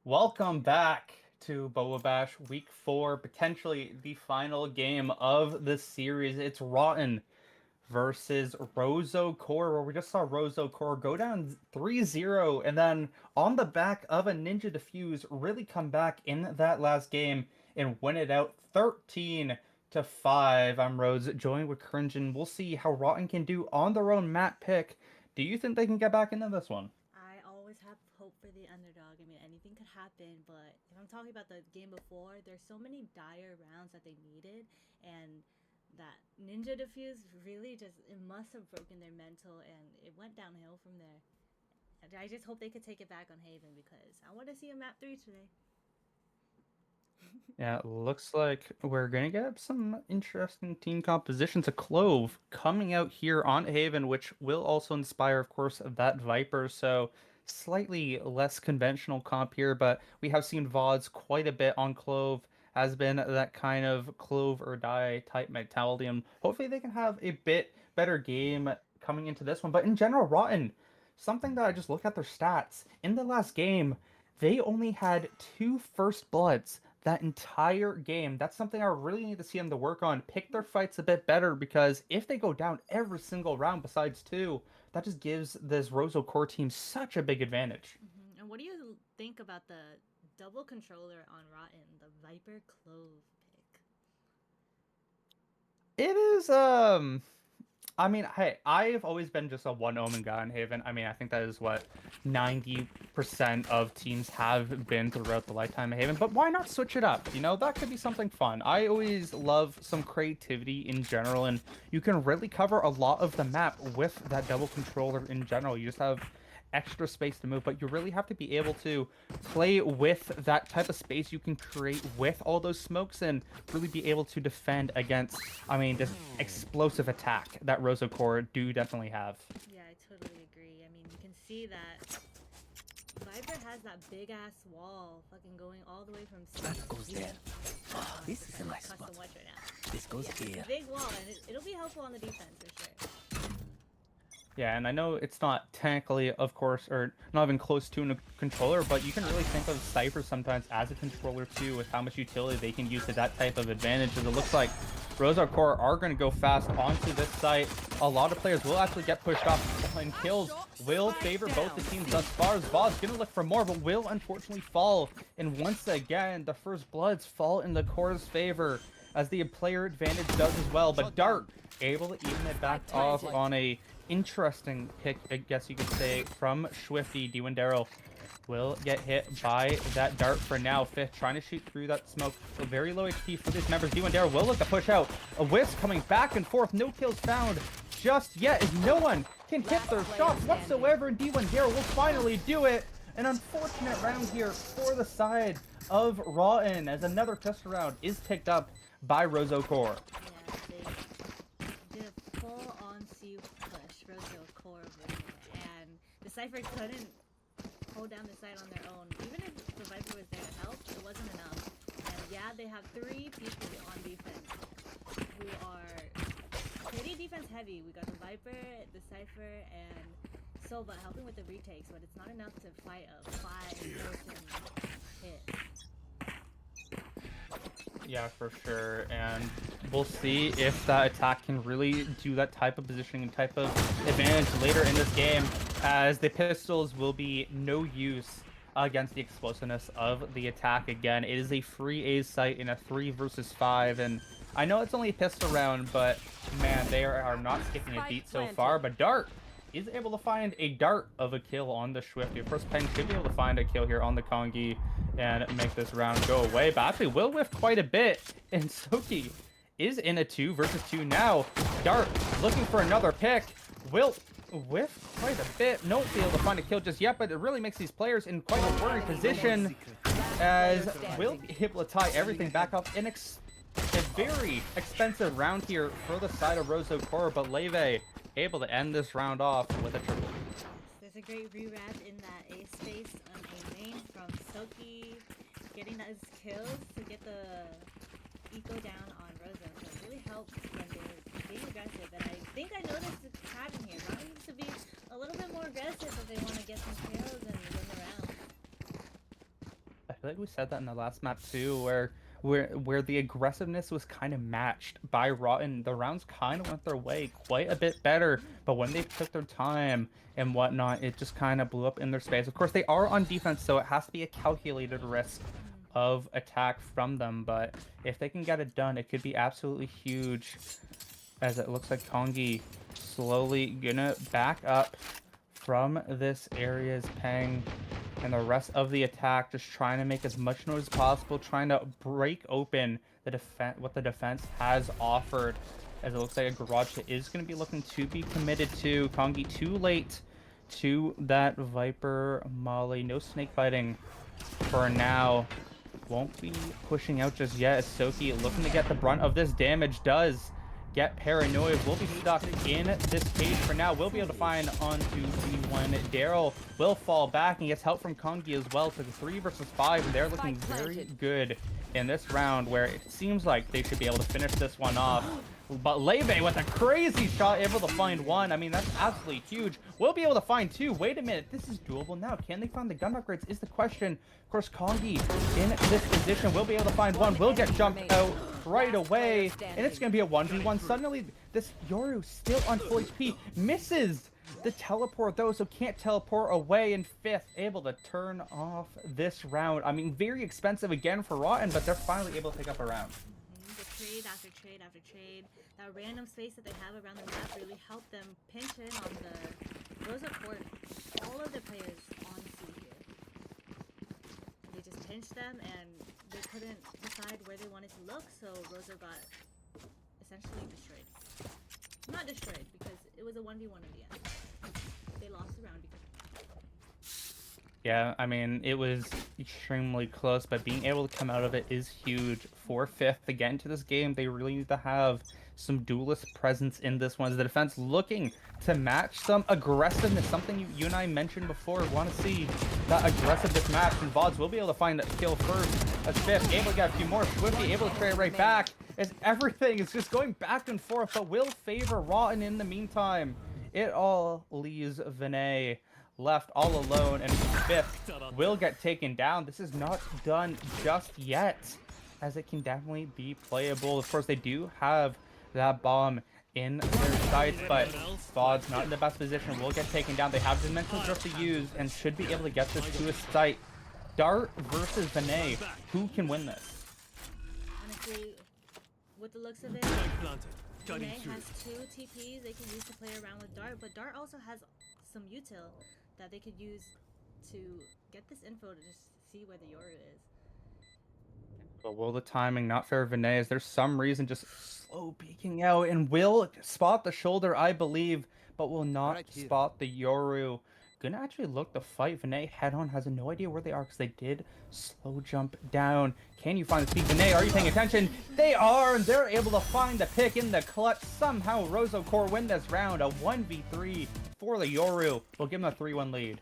Welcome back to Boba Bash Week 4, potentially the final game of the series. It's Rotten versus Rozo Core, where we just saw Rozo Core go down 3-0, and then on the back of a Ninja Defuse, really come back in that last game and win it out 13-5. I'm Rhodes, joined with Cringeon. We'll see how Rotten can do on their own map pick. Do you think they can get back into this one? I always have hope for the underdog. I mean, anything could happen, but if I'm talking about the game before, there's so many dire rounds that they needed, and that Ninja Defuse really just, it must have broken their mental, and it went downhill from there. And I just hope they could take it back on Haven because I want to see a map 3 today. Yeah, it looks like we're gonna get some interesting team compositions. A Clove coming out here on Haven, which will also inspire, of course, that Viper. So slightly less conventional comp here, but we have seen VODs quite a bit on Clove. Has been that kind of Clove or die type mentality, and hopefully they can have a bit better game coming into this one. But in general, Rotten, something that I just look at their stats in the last game, they only had 2 first bloods that entire game. That's something I really need to see them to work on. Pick their fights a bit better because if they go down every single round besides 2, that just gives this Rozo core team such a big advantage. And what do you think about the double controller on Rotten, the Viper Clove pick? It is I mean, hey, I've always been just a one Omen guy in Haven. I mean, I think that is what 90% of teams have been throughout the lifetime of Haven. But why not switch it up? You know, that could be something fun. I always love some creativity in general, and you can really cover a lot of the map with that double controller in general. You just have extra space to move, but you really have to be able to play with that type of space you can create with all those smokes and really be able to defend against, I mean, this explosive attack that Rosa Core do definitely have. Yeah, I totally agree. I mean, you can see that Viper has that big ass wall fucking going all the way from That goes there. Oh, this is a nice custom spot. watch right now. This goes It's here. a big wall, and it'll be helpful on the defense for sure. Yeah, and I know it's not technically, of course, or not even close to a controller, but you can really think of Cypher sometimes as a controller too, with how much utility they can use to that type of advantage. As it looks like Rosa Core are going to go fast onto this site. A lot of players will actually get pushed off, and kills will favor both the teams thus far. Zvod's going to look for more, but will unfortunately fall. And once again, the first bloods fall in the Core's favor, as the player advantage does as well. But Dart able to even it back off on a interesting pick, I guess you could say, from Swifty. G1W4 will get hit by that dart for now. Fifth trying to shoot through that smoke. So very low HP for these members. G1W4 will look to push out. A Wisp coming back and forth. No kills found just yet, as no one can hit their shots whatsoever. And G1W4 will finally do it. An unfortunate round here for the side of Rotten, as another pistol round is picked up by Rozo Core. Yeah, they did a full-on Siege push, Rozo Core, and the Cypher couldn't hold down the site on their own. Even if the Viper was there to help, it wasn't enough. And yeah, they have 3 people on defense who are pretty defense heavy. We got the Viper, the Cypher, and Soba helping with the retakes, but it's not enough to fight a 5-person hit. Yeah, for sure, and we'll see if that attack can really do that type of positioning and type of advantage later in this game, as the pistols will be no use against the explosiveness of the attack. Again, it is a free A site in a 3 versus 5, and I know it's only a pistol round, but man, they are not skipping a beat so far. But Dart is able to find a dart of a kill on the Swifty. Of course, Pen should be able to find a kill here on the Kongi and make this round go away, but actually will whiff quite a bit, and Soki is in a 2 versus 2 now. Dart looking for another pick, will whiff quite a bit, no be able to find a kill just yet, but it really makes these players in quite a worried position, as will be able to tie everything back up in a very expensive round here for the side of Rozo Core, but Leve able to end this round off with a triple. There's a great rewrap in that A space on A main from Soki getting those kills to get the eco down on Rosa. So it really helps when they're being aggressive. And I think I noticed the pattern here. Rocket needs to be a little bit more aggressive if they want to get some kills and win the round. feel like we said that in the last map too, where the aggressiveness was kind of matched by Rotten. The rounds kind of went their way quite a bit better, but when they took their time and whatnot, it just kind of blew up in their space. Of course, they are on defense, so it has to be a calculated risk of attack from them, but if they can get it done, it could be absolutely huge, as it looks like Kongi slowly gonna back up from this area's Peng, and the rest of the attack just trying to make as much noise as possible, trying to break open the defense, what the defense has offered, as it looks like a garage hit is going to be looking to be committed to. Kongi too late to that Viper Molly. No snake biting for now. Won't be pushing out just yet, as Soki looking to get the brunt of this damage. Does get paranoid, will be stuck in this cage for now. Will be able to find onto G1. Daryl will fall back and gets help from Kongi as well. So the 3 versus 5, and they're looking very good in this round, where it seems like they should be able to finish this one off. But Leve with a crazy shot, able to find 1. I mean, that's absolutely huge. We'll be able to find 2. Wait a minute, this is doable now. Can they find the gun upgrades is the question. Of course, Kongi in this position will be able to find 1. Will get jumped out right away, and it's going to be a 1v1. Suddenly, this Yoru still on full HP. Misses the teleport, though, so can't teleport away in 5th. Able to turn off this round. I mean, very expensive again for Rotten, but they're finally able to pick up a round. The trade after trade after trade. That random space that they have around the map really helped them pinch in on the Rosa court. All of the players on C here. They just pinched them and they couldn't decide where they wanted to look, so Rosa got essentially destroyed. Not destroyed, because it was a 1v1 in the end. They lost the round because yeah, I mean, it was extremely close, but being able to come out of it is huge. For 5th, again, to this game, they really need to have some duelist presence in this one. As the defense looking to match some aggressiveness, something you and I mentioned before. Want to see that aggressiveness match, and VODs will be able to find that kill first. As 5th, able to get a few more. Swifty able to trade right back. As everything is just going back and forth, but will favor Rotten in the meantime. It all leaves Vinay left all alone, and 5th will get taken down. This is not done just yet, as it can definitely be playable. Of course, they do have that bomb in their sights, but VOD's not in the best position. Will get taken down. They have dimensional drift to use and should be able to get this to a site. Dart versus Vinay. Who can win this? honestly, with the looks of it, Vinay has 2 TPs they can use to play around with Dart, but Dart also has some util that they could use to get this info to just see where the Yoru is. But will the timing not fair Vinay? Is there some reason just slow peeking out, and will spot the shoulder, I believe, but will not spot the Yoru. Gonna actually look to fight Vinay head on. Has no idea where they are because they did slow jump down. Can you find the speed? Vinay, are you paying attention? They are, and they're able to find the pick in the clutch. Somehow Rosa Core win this round. A 1v3 for the Yoru. We'll give them a 3-1 lead.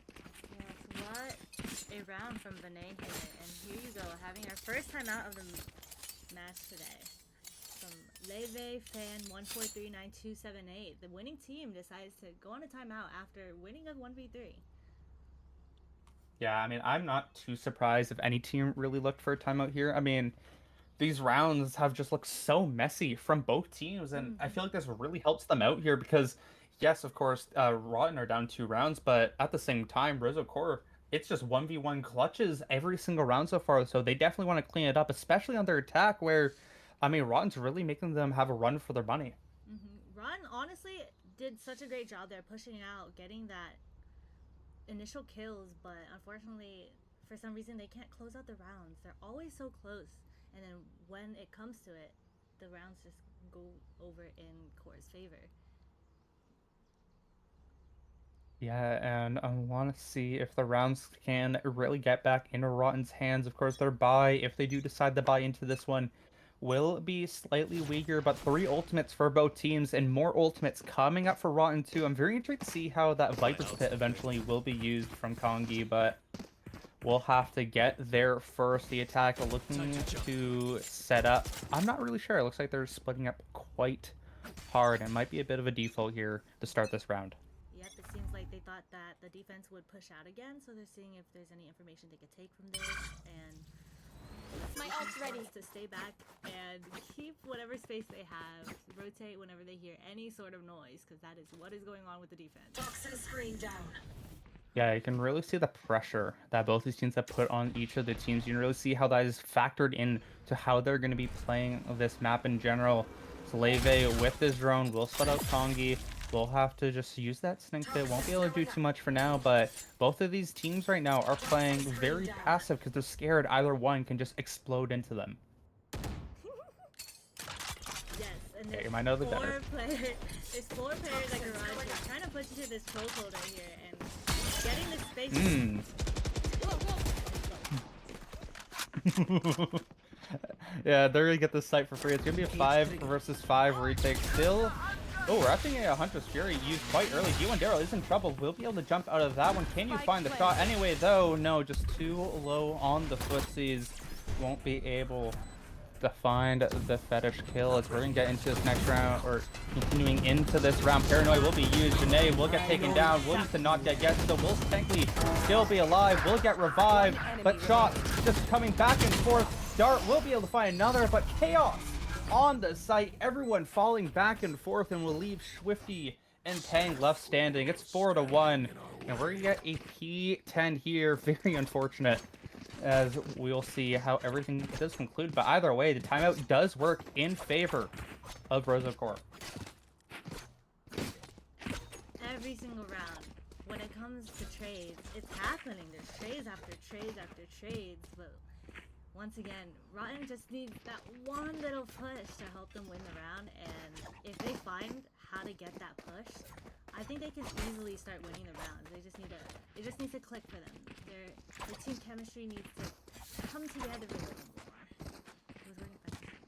Yes, what a round from Vinay here. And here you go, having our first time out of the match today. From Leve Fan 1439278. The winning team decides to go on a timeout after winning a 1v3. Yeah, I mean, I'm not too surprised if any team really looked for a timeout here. I mean, these rounds have just looked so messy from both teams, and I feel like this really helps them out here because, yes, of course, Rotten are down 2 rounds, but at the same time, Rosa Core, it's just 1v1 clutches every single round so far, so they definitely want to clean it up, especially on their attack where, I mean, Rotten's really making them have a run for their money. Rotten honestly did such a great job there, pushing out, getting that initial kills, but unfortunately, for some reason, they can't close out the rounds. They're always so close, and then when it comes to it, the rounds just go over in Core's favor. Yeah, and I want to see if the rounds can really get back into Rotten's hands. Of course, their buy, if they do decide to buy into this one, will be slightly weaker, but 3 ultimates for both teams and more ultimates coming up for Rotten too. I'm very intrigued to see how that Viper's Pit eventually will be used from Kongi, but we'll have to get there first. The attack looking to set up. I'm not really sure. It looks like they're splitting up quite hard. It might be a bit of a default here to start this round. Yep, it seems like they thought that the defense would push out again, so they're seeing if there's any information they could take from this, and My ult's ready. to stay back and keep whatever space they have, rotate whenever they hear any sort of noise, because that is what is going on with the defense. Toxin screen down. Yeah, you can really see the pressure that both these teams have put on each of the teams. You can really see how that is factored in to how they're going to be playing this map in general. Slave with his drone will split out Tongi. We'll have to just use that snake pit. Won't be able to do too much for now, but both of these teams right now are playing very passive because they're scared either one can just explode into them. Yes, and Yeah, you might know the better. There's 4 players at Garage who are trying to push into this chokehold right here, and getting the space. Yeah, they're gonna get this site for free. It's gonna be a 5 versus 5 retake still. Oh, we're having a Hunter's Fury used quite early. G1W4 is in trouble. We'll be able to jump out of that one. Can you find the shot? Anyway, though, no, just too low on the footsies. Won't be able to find the fetish kill as we're gonna get into this next round, or continuing into this round. Paranoid will be used. Janae will get taken down. Williams to not get yet, so will thankfully still be alive. Will get revived, but shot just coming back and forth. Dart will be able to find another, but chaos on the site. Everyone falling back and forth, and will leave Swifty and Tang left standing. It's 4-1, and we're gonna get a P10 here. Very unfortunate, as we'll see how everything does conclude. But either way, the timeout does work in favor of Rosocore. Every single round, when it comes to trades, it's happening. There's trades after trades after trades, but once again, Rotten just needs that one little push to help them win the round, and if they find how to get that push, I think they can easily start winning the rounds. It just needs to click for them. Their team chemistry needs to come together a little more. It was really effective.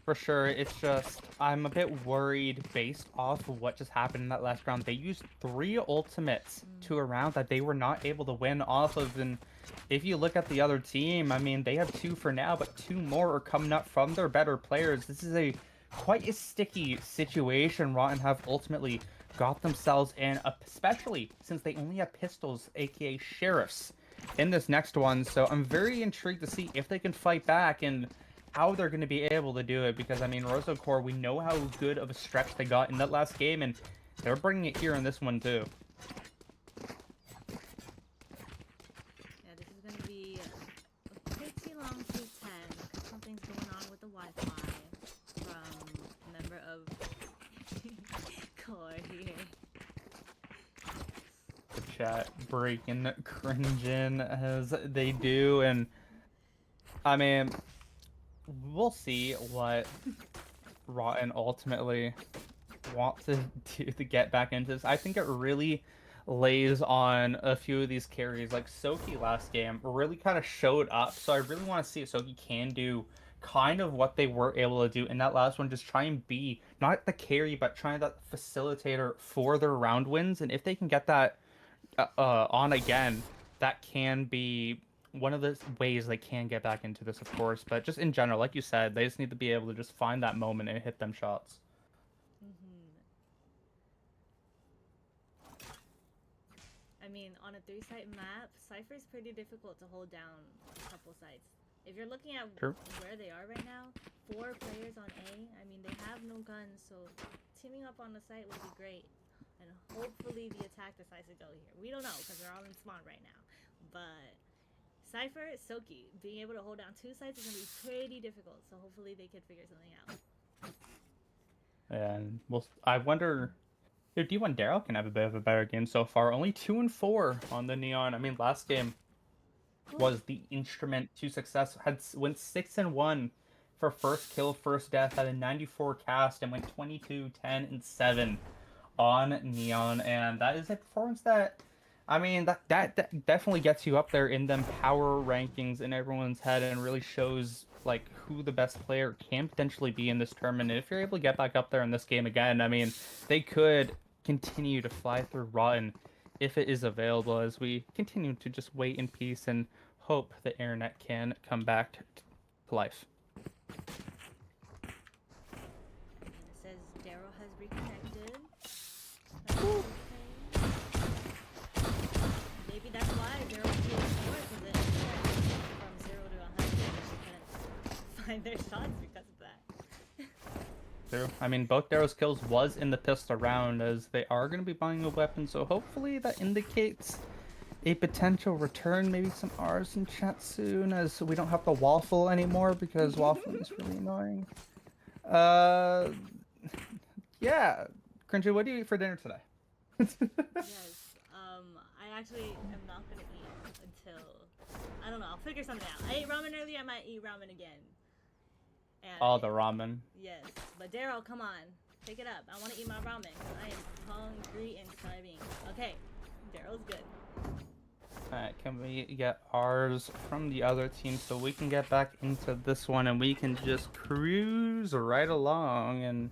For sure, it's just, I'm a bit worried based off of what just happened in that last round. They used 3 ultimates to a round that they were not able to win off of, and if you look at the other team, I mean, they have 2 for now, but 2 more are coming up from their better players. This is quite a sticky situation Rotten have ultimately got themselves in, especially since they only have pistols, aka sheriffs, in this next one. So I'm very intrigued to see if they can fight back and how they're going to be able to do it, because I mean, Rosocore, we know how good of a stretch they got in that last game, and they're bringing it here in this one too. Yeah, this is going to be a pretty long P10 because something's going on with the Wi-Fi from a member of Core here. The chat breaking, cringing as they do, and I mean, we'll see what Rotten ultimately want to do to get back into this. I think it really lays on a few of these carries. Like Soki last game really kind of showed up, so I really want to see if Soki can do kind of what they were able to do in that last one. Just try and be not the carry, but trying that facilitator for their round wins. And if they can get that on again, that can be one of the ways they can get back into this, of course. But just in general, like you said, they just need to be able to just find that moment and hit them shots. I mean, on a 3-site map, Cypher's pretty difficult to hold down a couple sites. If you're looking at where they are right now, 4 players on A, I mean, they have no guns, so teaming up on the site would be great. And hopefully the attack decides to go here. We don't know, because they're all in spawn right now. But Cypher, Soki, being able to hold down 2 sites is going to be pretty difficult, so hopefully they can figure something out. And I wonder if G1W4 can have a bit of a better game so far. Only 2-4 on the Neon. I mean, last game was the instrument to success. Went 6-1 for first kill, first death, had a 94 cast, and went 22-10-7 on Neon. And that is a performance that, I mean, that definitely gets you up there in them power rankings in everyone's head, and really shows like who the best player can potentially be in this tournament. And if you're able to get back up there in this game again, I mean, they could continue to fly through Rotten if it is available, as we continue to just wait in peace and hope the internet can come back to life. And it says Daryl has reconnected. That's okay. find their shots because of that. True. I mean, both Darrow's kills was in the pistol round, as they are going to be buying a weapon, so hopefully that indicates a potential return, maybe some R's in chat soon, as we don't have to waffle anymore, because waffling is really annoying. Yeah. Cringy, what do you eat for dinner today? Yes. I actually am not gonna eat until I don't know. I'll figure something out. I ate ramen earlier. I might eat ramen again. And Oh, the ramen. Yes, but Daryl, come on, pick it up. I want to eat my ramen. I am hungry and starving. Okay, Daryl's good. Alright, can we get ours from the other team so we can get back into this one and we can just cruise right along? And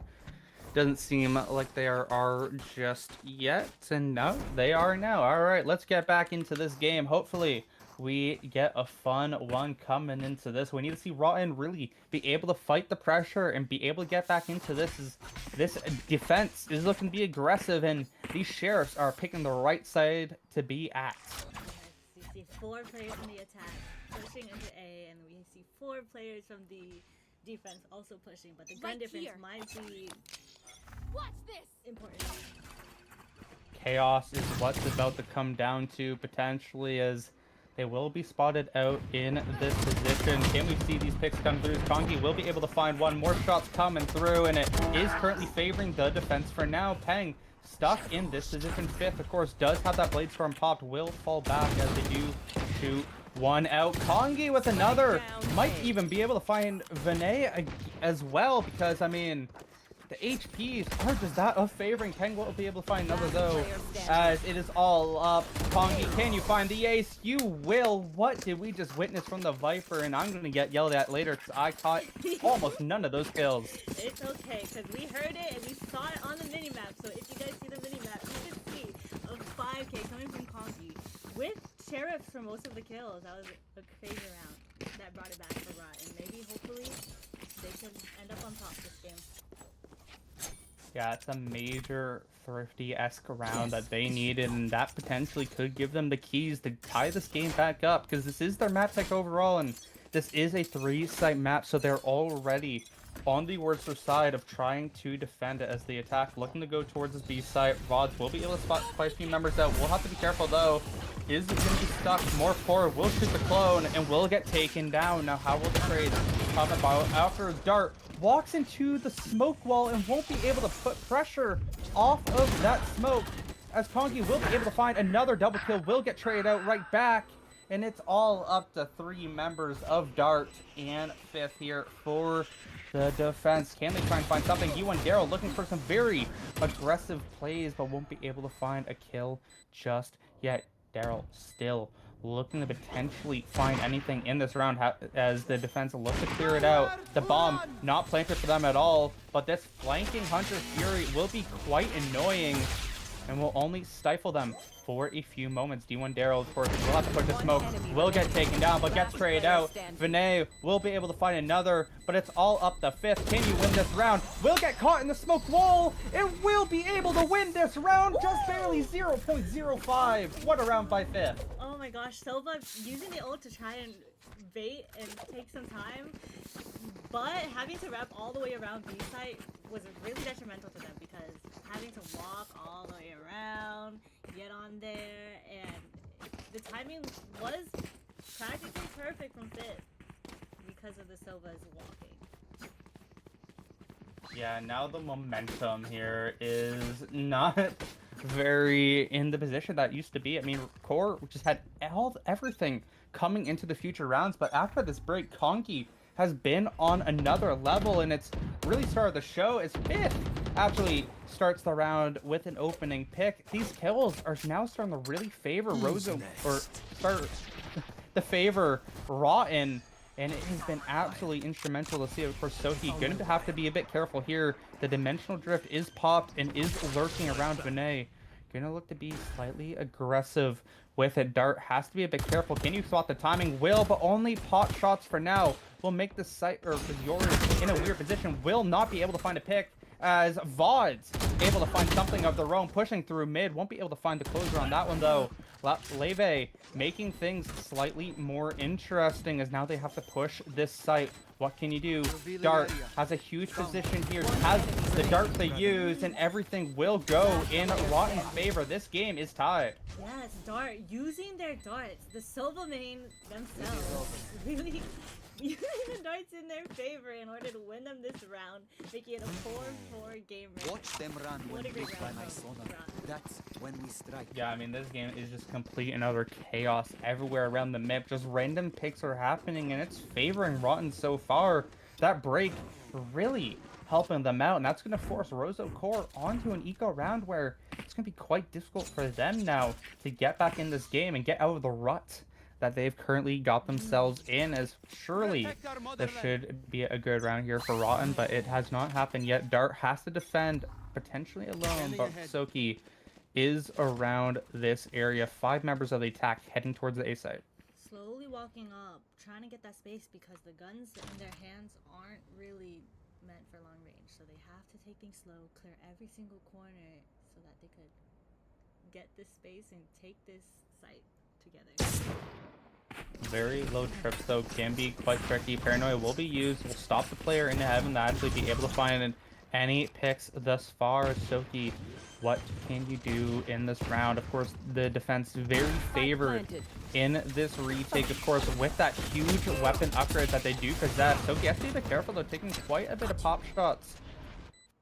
doesn't seem like they are just yet, and no, they are now. Alright, let's get back into this game. Hopefully we get a fun one coming into this. We need to see Rotten really be able to fight the pressure and be able to get back into this. This defense is looking to be aggressive, and these sheriffs are picking the right side to be at. You see 4 players in the attack pushing into A, and we see 4 players from the defense also pushing, but the gun Right difference here. might be Watch this. important. Chaos is what's about to come down to potentially, as they will be spotted out in this position. Can we see these picks come through? Kongi will be able to find one. More shots coming through, and it is currently favoring the defense for now. Peng stuck in this position. 5th, of course, does have that blade storm popped. Will fall back as they do shoot one out. Kongi with another. Might even be able to find Vinay as well, because, I mean, the HPs are just that of favoring. Peng will be able to find another, though, as it is all up. Kongi, can you find the ace? You will. What did we just witness from the Viper? And I'm going to get yelled at later because I caught almost none of those kills. It's okay, because we heard it and we saw it on the minimap. So if you guys see the minimap, you can see a 5K coming from Kongi with sheriffs for most of the kills. That was a crazy round that brought it back for Rot. And maybe, hopefully, they can end up on top this game. Yeah, it's a major Thrifty-esque round that they needed, and that potentially could give them the keys to tie this game back up, because this is their map tech overall, and this is a 3-site map, so they're already on the worst side of trying to defend it as they attack, looking to go towards this B site. Rods will be able to spot quite a few members out. We'll have to be careful, though. Is going to be stuck. More forward. Will shoot the clone and will get taken down. Now, how will the trade come about after Dart walks into the smoke wall and won't be able to put pressure off of that smoke, as Kongi will be able to find another double kill. Will get traded out right back, and it's all up to 3 members of Dart and 5th here for the defense. Can they try and find something? G1W4 looking for some very aggressive plays, but won't be able to find a kill just yet. Daryl still looking to potentially find anything in this round as the defense looks to clear it out. The bomb not planted for them at all, but this flanking Hunter's Fury will be quite annoying and will only stifle them for a few moments. G1W4, of course, will have to put the smoke, will get taken down, but gets traded out. Vinay will be able to find another, but it's all up to 5th. Can you win this round? Will get caught in the smoke wall. It will be able to win this round, just barely 0.05. What a round by 5th. Oh my gosh, Silva using the ult to try and bait and take some time, but having to wrap all the way around B site was really detrimental to them, because having to walk all the way around, get on there, and the timing was practically perfect from 5th because of the Silva's walking. Yeah, now the momentum here is not very in the position that used to be. I mean, Core just had everything coming into the future rounds, but after this break, Kongi has been on another level, and it's really started the show as 5th actually starts the round with an opening pick. These kills are now starting to really favor Rosa, or start to favor Rotten, and it has been absolutely instrumental to see. Of course, Sohi going to have to be a bit careful here. The dimensional drift is popped and is lurking around Vinay. Gonna look to be slightly aggressive with it. Dart has to be a bit careful. Can you spot the timing? Will, but only pot shots for now. Will make the site, or yours in a weird position. Will not be able to find a pick, as Vods able to find something of their own, pushing through mid. Won't be able to find the closer on that one, though. Leve making things slightly more interesting as now they have to push this site. What can you do? Dart has a huge position here, has the dart to use, and everything will go in Rotten's favor. This game is tied. Yes, Dart using their darts. The Silva main themselves really using the darts in their favor in order to win them this round, making it a 4-4 game round. Watch them run What when a great big by round my from sonar. Ron. That's when we strike. Yeah, I mean, this game is just complete and utter chaos everywhere around the map. Just random picks are happening, and it's favoring Rotten so far. That break really helping them out, and that's going to force Rozo Core onto an eco round where it's going to be quite difficult for them now to get back in this game and get out of the rut that they've currently got themselves in, as surely this should be a good round here for Rotten, but it has not happened yet. Dart has to defend potentially alone, but Soki is around this area. 5 members of the attack heading towards the A site. Slowly walking up, trying to get that space because the guns in their hands aren't really meant for long range, so they have to take things slow, clear every single corner so that they could get this space and take this site together. Very low trips though can be quite tricky. Paranoia will be used, will stop the player in heaven to actually be able to find any picks thus far. Soki, what can you do in this round? Of course, the defense very favored in this retake, of course, with that huge weapon upgrade that they do possess. Soki has to be a bit careful though, taking quite a bit of pop shots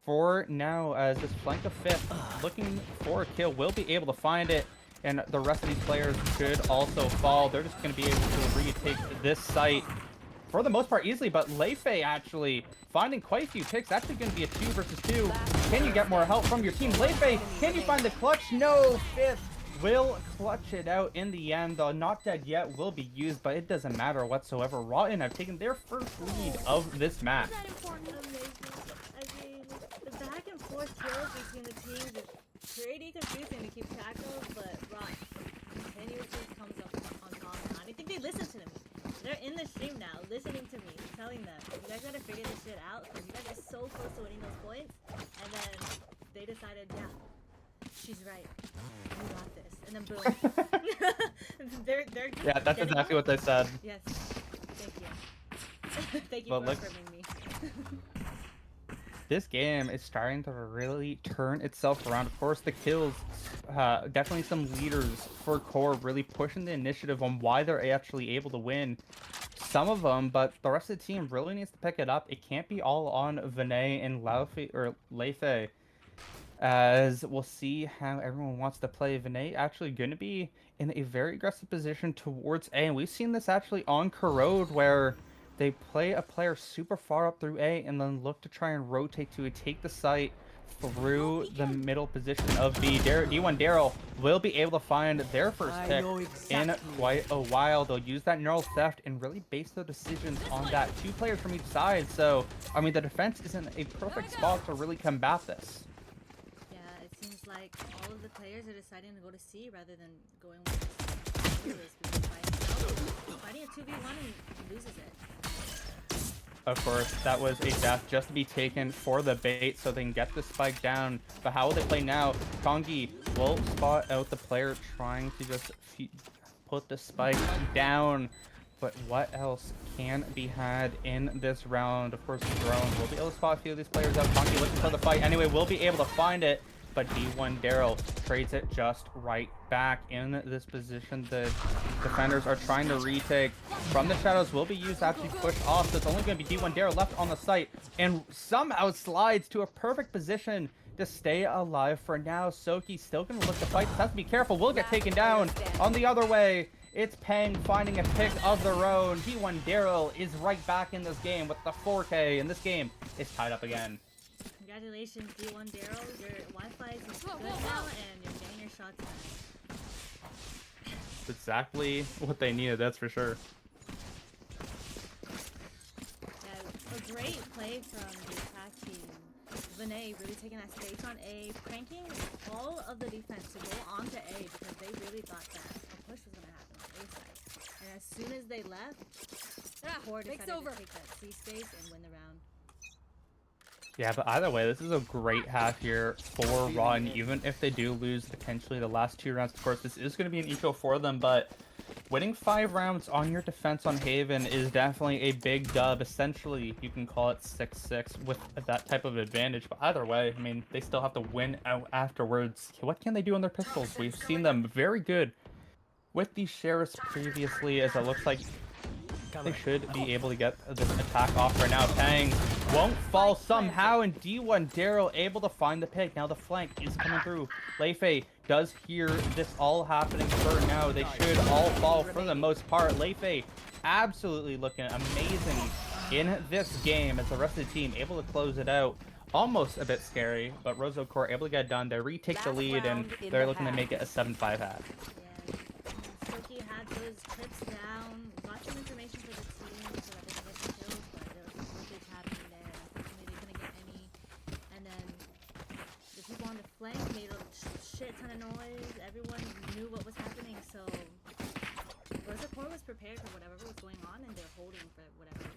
for now, as this flank of 5th looking for a kill, will be able to find it, and the rest of these players should also fall. They're just going to be able to retake this site for the most part easily, but Leife actually finding quite a few picks. Actually going to be a 2 versus 2. Can you get more help from your team? Leife, can you find the clutch? No, 5th will clutch it out in the end. The not dead yet will be used, but it doesn't matter whatsoever. Rotten have taken their first lead of this match. That important. Amazing. I mean, the back and forth kills between the teams is pretty confusing to keep track of, but Ron continuously comes up on top now. I think they listen to me. They're in the stream now, listening to me, telling them, you guys gotta figure this shit out, because you guys are so close to winning those points. And then they decided, yeah, she's right. You got this. And then boom. they're just Yeah, that's getting exactly up. what they said. Yes. Thank you. Thank you But for look- affirming me. This game is starting to really turn itself around. Of course, the kills, definitely some leaders for Core really pushing the initiative on why they're actually able to win some of them, but the rest of the team really needs to pick it up. It can't be all on Vinay and Leife, as we'll see how everyone wants to play. Vinay actually going to be in a very aggressive position towards A, and we've seen this actually on Corrode, where they play a player super far up through A and then look to try and rotate to take the site through the middle position of B. D1 Daryl will be able to find their first pick in quite a while. They'll use that neural theft and really base their decisions on that. 2 players from each side, so I mean the defense is in a perfect spot to really combat this. Yeah, it seems like all of the players are deciding to go to C rather than going with heroes, because by himself, fighting a 2v1 and loses it. Of course, that was a death just to be taken for the bait so they can get the spike down. But how will they play now? Kongi will spot out the player trying to just put the spike down. But what else can be had in this round? Of course, Drone will be able to spot a few of these players out. Kongi looking for the fight anyway, will be able to find it. But D1 Daryl trades it just right back in this position. The defenders are trying to retake from the shadows, will be used to actually push off. So it's only going to be D1 Daryl left on the site, and somehow slides to a perfect position to stay alive for now. Soki still going to look to fight. Just has to be careful. Will get taken down. On the other way, it's Peng finding a pick of their own. D1 Daryl is right back in this game with the 4K, and this game is tied up again. Congratulations, D1 Daryl. Your Wi-Fi is good now, and you're getting your shots back. It's exactly what they needed, that's for sure. Yeah, a great play from the attack team. Vinay really taking that space on A, pranking all of the defense to go onto A because they really thought that a push was going to happen on A side. And as soon as they left, Core decided to take that C space and win the round. Yeah, but either way, this is a great half here for Rotten. Even if they do lose potentially the last 2 rounds, of course, this is going to be an eco for them, but winning 5 rounds on your defense on Haven is definitely a big dub. Essentially, you can call it 6-6 with that type of advantage, but either way, I mean, they still have to win out afterwards. What can they do on their pistols? We've seen them very good with these sheriffs previously, as it looks like they should be able to get this attack off right now. Pang won't fall somehow, and D1 Daryl able to find the pick. Now the flank is coming through. Leifei does hear this all happening for now. They should all fall for the most part. Leifei absolutely looking amazing in this game as the rest of the team able to close it out. Almost a bit scary, but Rozo Core able to get it done. They retake the lead, and they're looking to make it a 7-5 half. Yeah, Silky had those trips down, got some information for the team so that they can get some kills, but there was some leakage happening there. Unfortunately, they couldn't get any. And then the people on the flank made a shit ton of noise. Everyone knew what was happening, so Rosa Core was prepared for whatever was going on, and they're holding for whatever.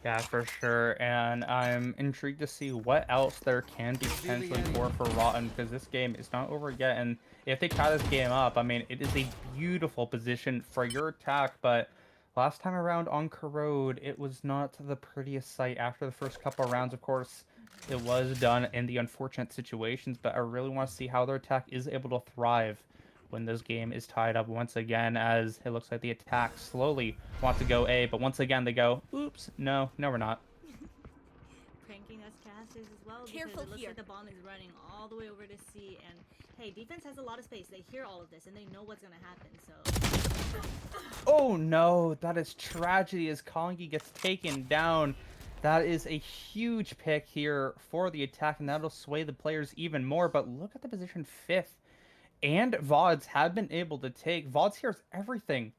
Yeah, for sure, and I'm intrigued to see what else there can be potentially for Rotten, because this game is not over yet, and if they tie this game up, I mean, it is a beautiful position for your attack, but last time around on Corrode, it was not the prettiest sight after the first couple of rounds. Of course, it was done in the unfortunate situations, but I really want to see how their attack is able to thrive when this game is tied up once again, as it looks like the attack slowly wants to go A, but once again they go, oops, no, we're not. Pranking us casters as well, Careful because it looks here. like the bomb is running all the way over to C, and hey, defense has a lot of space. They hear all of this, and they know what's gonna happen, so... Oh no, that is tragedy as Kongi gets taken down. That is a huge pick here for the attack, and that'll sway the players even more, but look at the position 5th. And VODs have been able to take. VODs hears everything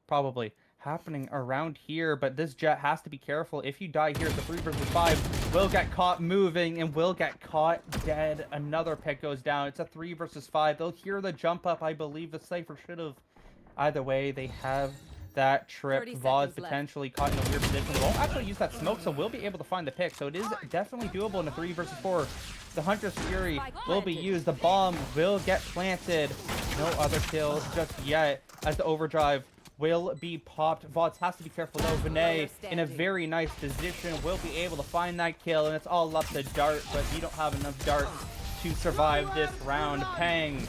probably happening around here, but this Jet has to be careful. If you die here, the 3 versus 5 will get caught moving and will get caught dead. Another pick goes down. It's a 3 versus 5. They'll hear the jump up. I believe the Cypher should have. Either way, they have that trip. 30 VODs seconds potentially caught in a weird position. Won't actually use that smoke, so we'll be able to find the pick. So it is definitely doable in a 3 versus 4. The Hunter's Fury will be used. The bomb will get planted. No other kills just yet, as the overdrive will be popped. VODs has to be careful though. Vinay in a very nice position will be able to find that kill, and it's all up to Dart, but you don't have enough darts to survive this round. Pang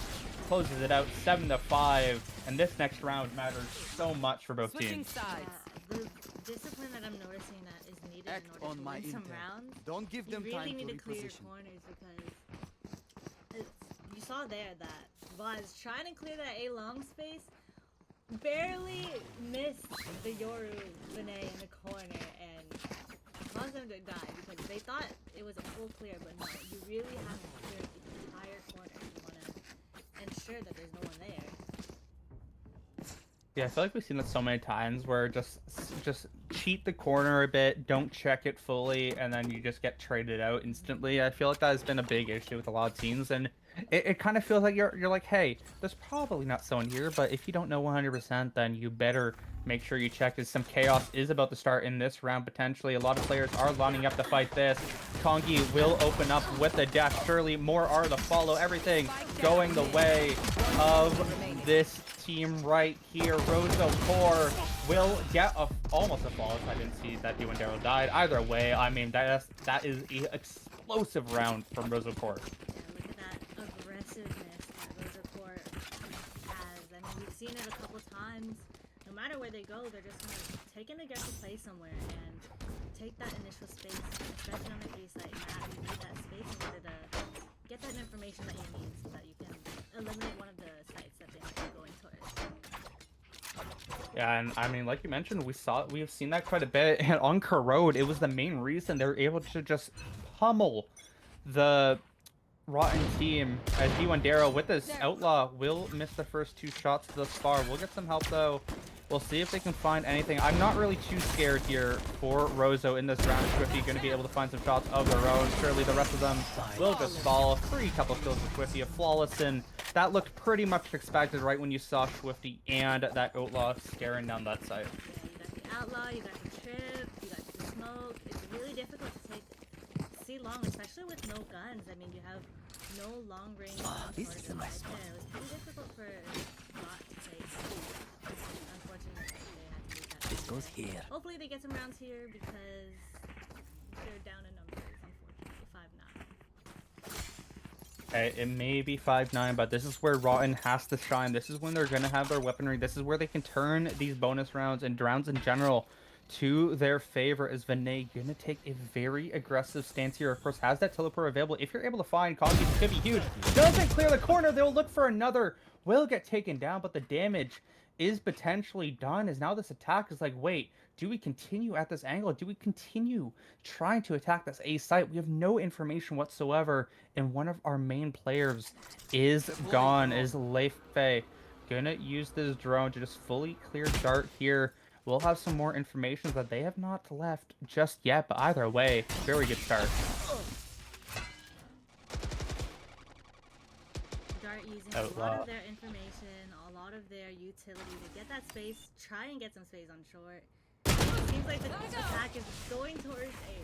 closes it out 7-5, and this next round matters so much for both Switching teams. sides. The discipline that I'm noticing that is needed Act in order on to my win some intel. rounds. Don't give You them really time need to to clear your reposition. corners, because you saw there that was trying to clear that A long space, barely missed the Yoru Vinay in the corner, and caused them to die because they thought it was a full clear, but no, you really have to clear the entire corner if you want to ensure that there's no one there. Yeah, I feel like we've seen this so many times where just cheat the corner a bit, don't check it fully, and then you just get traded out instantly. I feel like that has been a big issue with a lot of teams, and it kind of feels like you're like, hey, there's probably not someone here, but if you don't know 100%, then you better make sure you check, as some chaos is about to start in this round potentially. A lot of players are lining up to fight this. Kongi will open up with a death. Surely more are to follow. Everything going the way of this team right here. Rozo Core will get almost a flawless. I didn't see that D1 Daryl died. Either way, I mean, that is an explosive round from Rozo Core. Yeah, look at that aggressiveness that Rosa Court has. I mean, we've seen it a couple times. No matter where they go, they're just gonna take an aggressive play somewhere and take that initial space, especially on the B site. Now you need that space in order to get that information that you need so that you can eliminate one of the sites that they might be going towards. Yeah, and I mean, like you mentioned, we have seen that quite a bit, and on Corrode, it was the main reason they were able to just pummel the Rotten team, as D1 Darrow with this Outlaw will miss the first 2 shots thus far. We'll get some help though. We'll see if they can find anything. I'm not really too scared here for Rozo in this round. Swifty going to be able to find some shots of their own. Surely the rest of them will just fall. 3 couple kills with Swifty, a flawless, and that looked pretty much expected right when you saw Swifty and that Outlaw staring down that side. Yeah, you got the Outlaw, you got the Trip, really difficult to take C long, especially with no guns. I mean, you have no long range guns this for is them a right nice there. one. It was pretty difficult for Rot to take. Unfortunately, they had to lose that. This goes here. Hopefully they get some rounds here because they're down in numbers, unfortunately. 5-9. It may be 5-9, but this is where Rotten has to shine. This is when they're going to have their weaponry. This is where they can turn these bonus rounds and rounds in general to their favor. Is Vinay going to take a very aggressive stance here? Of course, has that teleport available. If you're able to find Kongi, this could be huge. Doesn't clear the corner. They'll look for another. Will get taken down, but the damage is potentially done. As now this attack is like, wait, do we continue at this angle? Do we continue trying to attack this A site? We have no information whatsoever, and one of our main players is gone. Is Leifei gonna use this drone to just fully clear dart here? We'll have some more information that they have not left just yet, but either way, very good start. Dart using Oh, a lot wow. of their information, a lot of their utility to get that space, try and get some space on short. It seems like the attack is going towards A.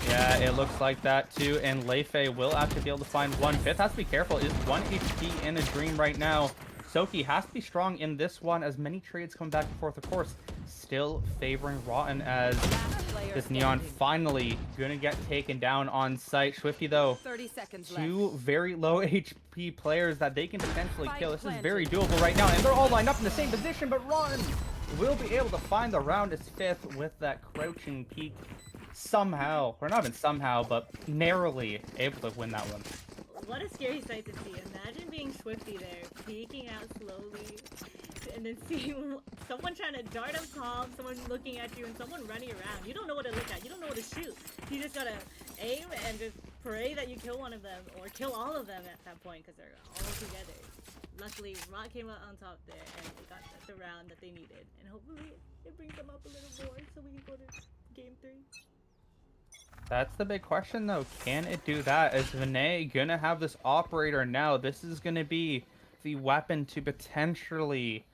Yeah, it looks like that too, and Leifei will actually be able to find one. Fifth has to be careful. Is 1 HP in a dream right now. Soki has to be strong in this one, as many trades come back and forth, of course. Still favoring Rotten, as this Neon finally gonna get taken down on site. Swifty, though, 30 seconds two very low HP players that they can potentially Spike kill. This is planted. very doable right now, and they're all lined up in the same position, but Rotten will be able to find the round as fifth with that crouching peek. Somehow, or not even somehow, but narrowly able to win that one. What a scary sight to see. Imagine being Swifty there, peeking out slowly, and then seeing someone trying to dart up calm, someone looking at you, and someone running around. You don't know what to look at. You don't know what to shoot. You just gotta aim and just pray that you kill one of them, or kill all of them at that point, because they're all together. Luckily, Rot came out on top there, and they got the round that they needed. And hopefully, it brings them up a little more, so we can go to game 3. That's the big question, though. Can it do that? Is Vinay gonna have this operator now? This is gonna be the weapon to potentially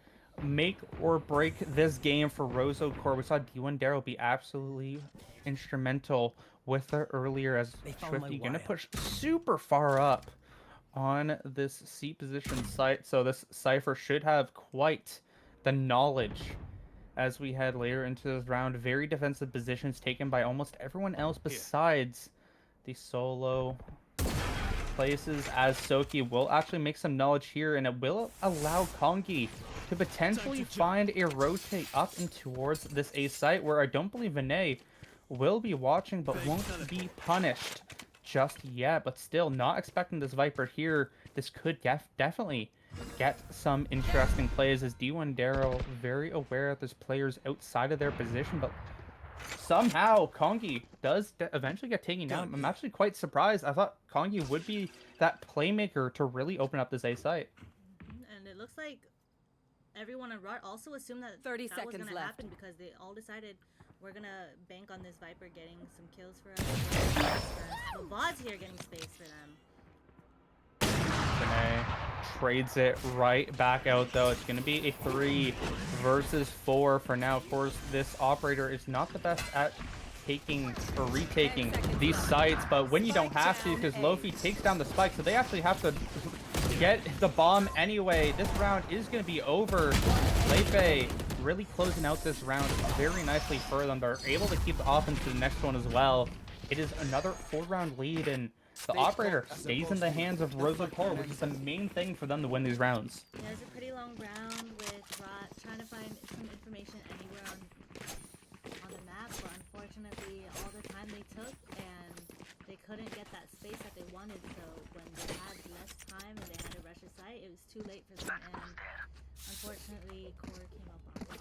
make or break this game for Rozo Core. We saw G1W4 be absolutely instrumental with it earlier, as They found my Swifty gonna wire. push super far up on this C position site. So this Cypher should have quite the knowledge as we head later into this round. Very defensive positions taken by almost everyone else besides the solo places, as Soki will actually make some knowledge here, and it will allow Kongi to potentially find a rotate up and towards this A site, where I don't believe Vinay will be watching, but won't be punished just yet. But still, not expecting this Viper here. This could definitely get some interesting plays, as D1W4 very aware that there's players outside of their position, but somehow Kongi does eventually get taken down. I'm actually quite surprised. I thought Kongi would be that playmaker to really open up this A site. And it looks like everyone in Rot also assumed that 30 that was seconds gonna left. happen, because they all decided we're gonna bank on this Viper getting some kills for us. The VOD's here getting space for them. Vinay trades it right back out, though. It's going to be a 3 versus 4 for now. Of course, this operator is not the best at taking or retaking these sites, but when you don't have to, because Lofi takes down the spike, so they actually have to get the bomb anyway. This round is going to be over. Leifei really closing out this round very nicely for them. They're able to keep the offense to the next one as well. It is another 4-round lead, and the operator stays in the hands of Rozo Core, which is the main thing for them to win these rounds. Yeah, it's a pretty long round with Rot trying to find some information anywhere on the map, but unfortunately, all the time they took, and they couldn't get that space that they wanted. So when they had less time and they had to rush a site, it was too late for them, and unfortunately, Core came up on top.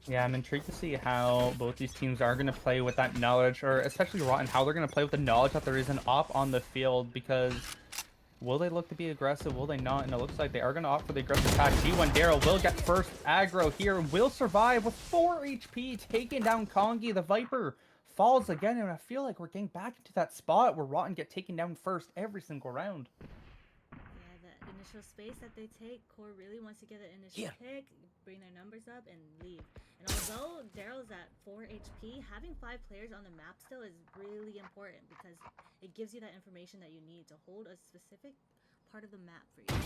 Yeah, I'm intrigued to see how both these teams are going to play with that knowledge, or especially Rotten, how they're going to play with the knowledge that there is an op on the field, because will they look to be aggressive? Will they not? And it looks like they are going to opt for the aggressive attack. G1W4 will get first aggro here, will survive with 4 HP, taking down Kongi. The Viper falls again, and I feel like we're getting back into that spot where Rotten get taken down first every single round. Yeah, initial space that they take. Core really wants to get an initial Here. pick, bring their numbers up, and leave. And although Daryl's at 4 HP, having 5 players on the map still is really important because it gives you that information that you need to hold a specific part of the map for you.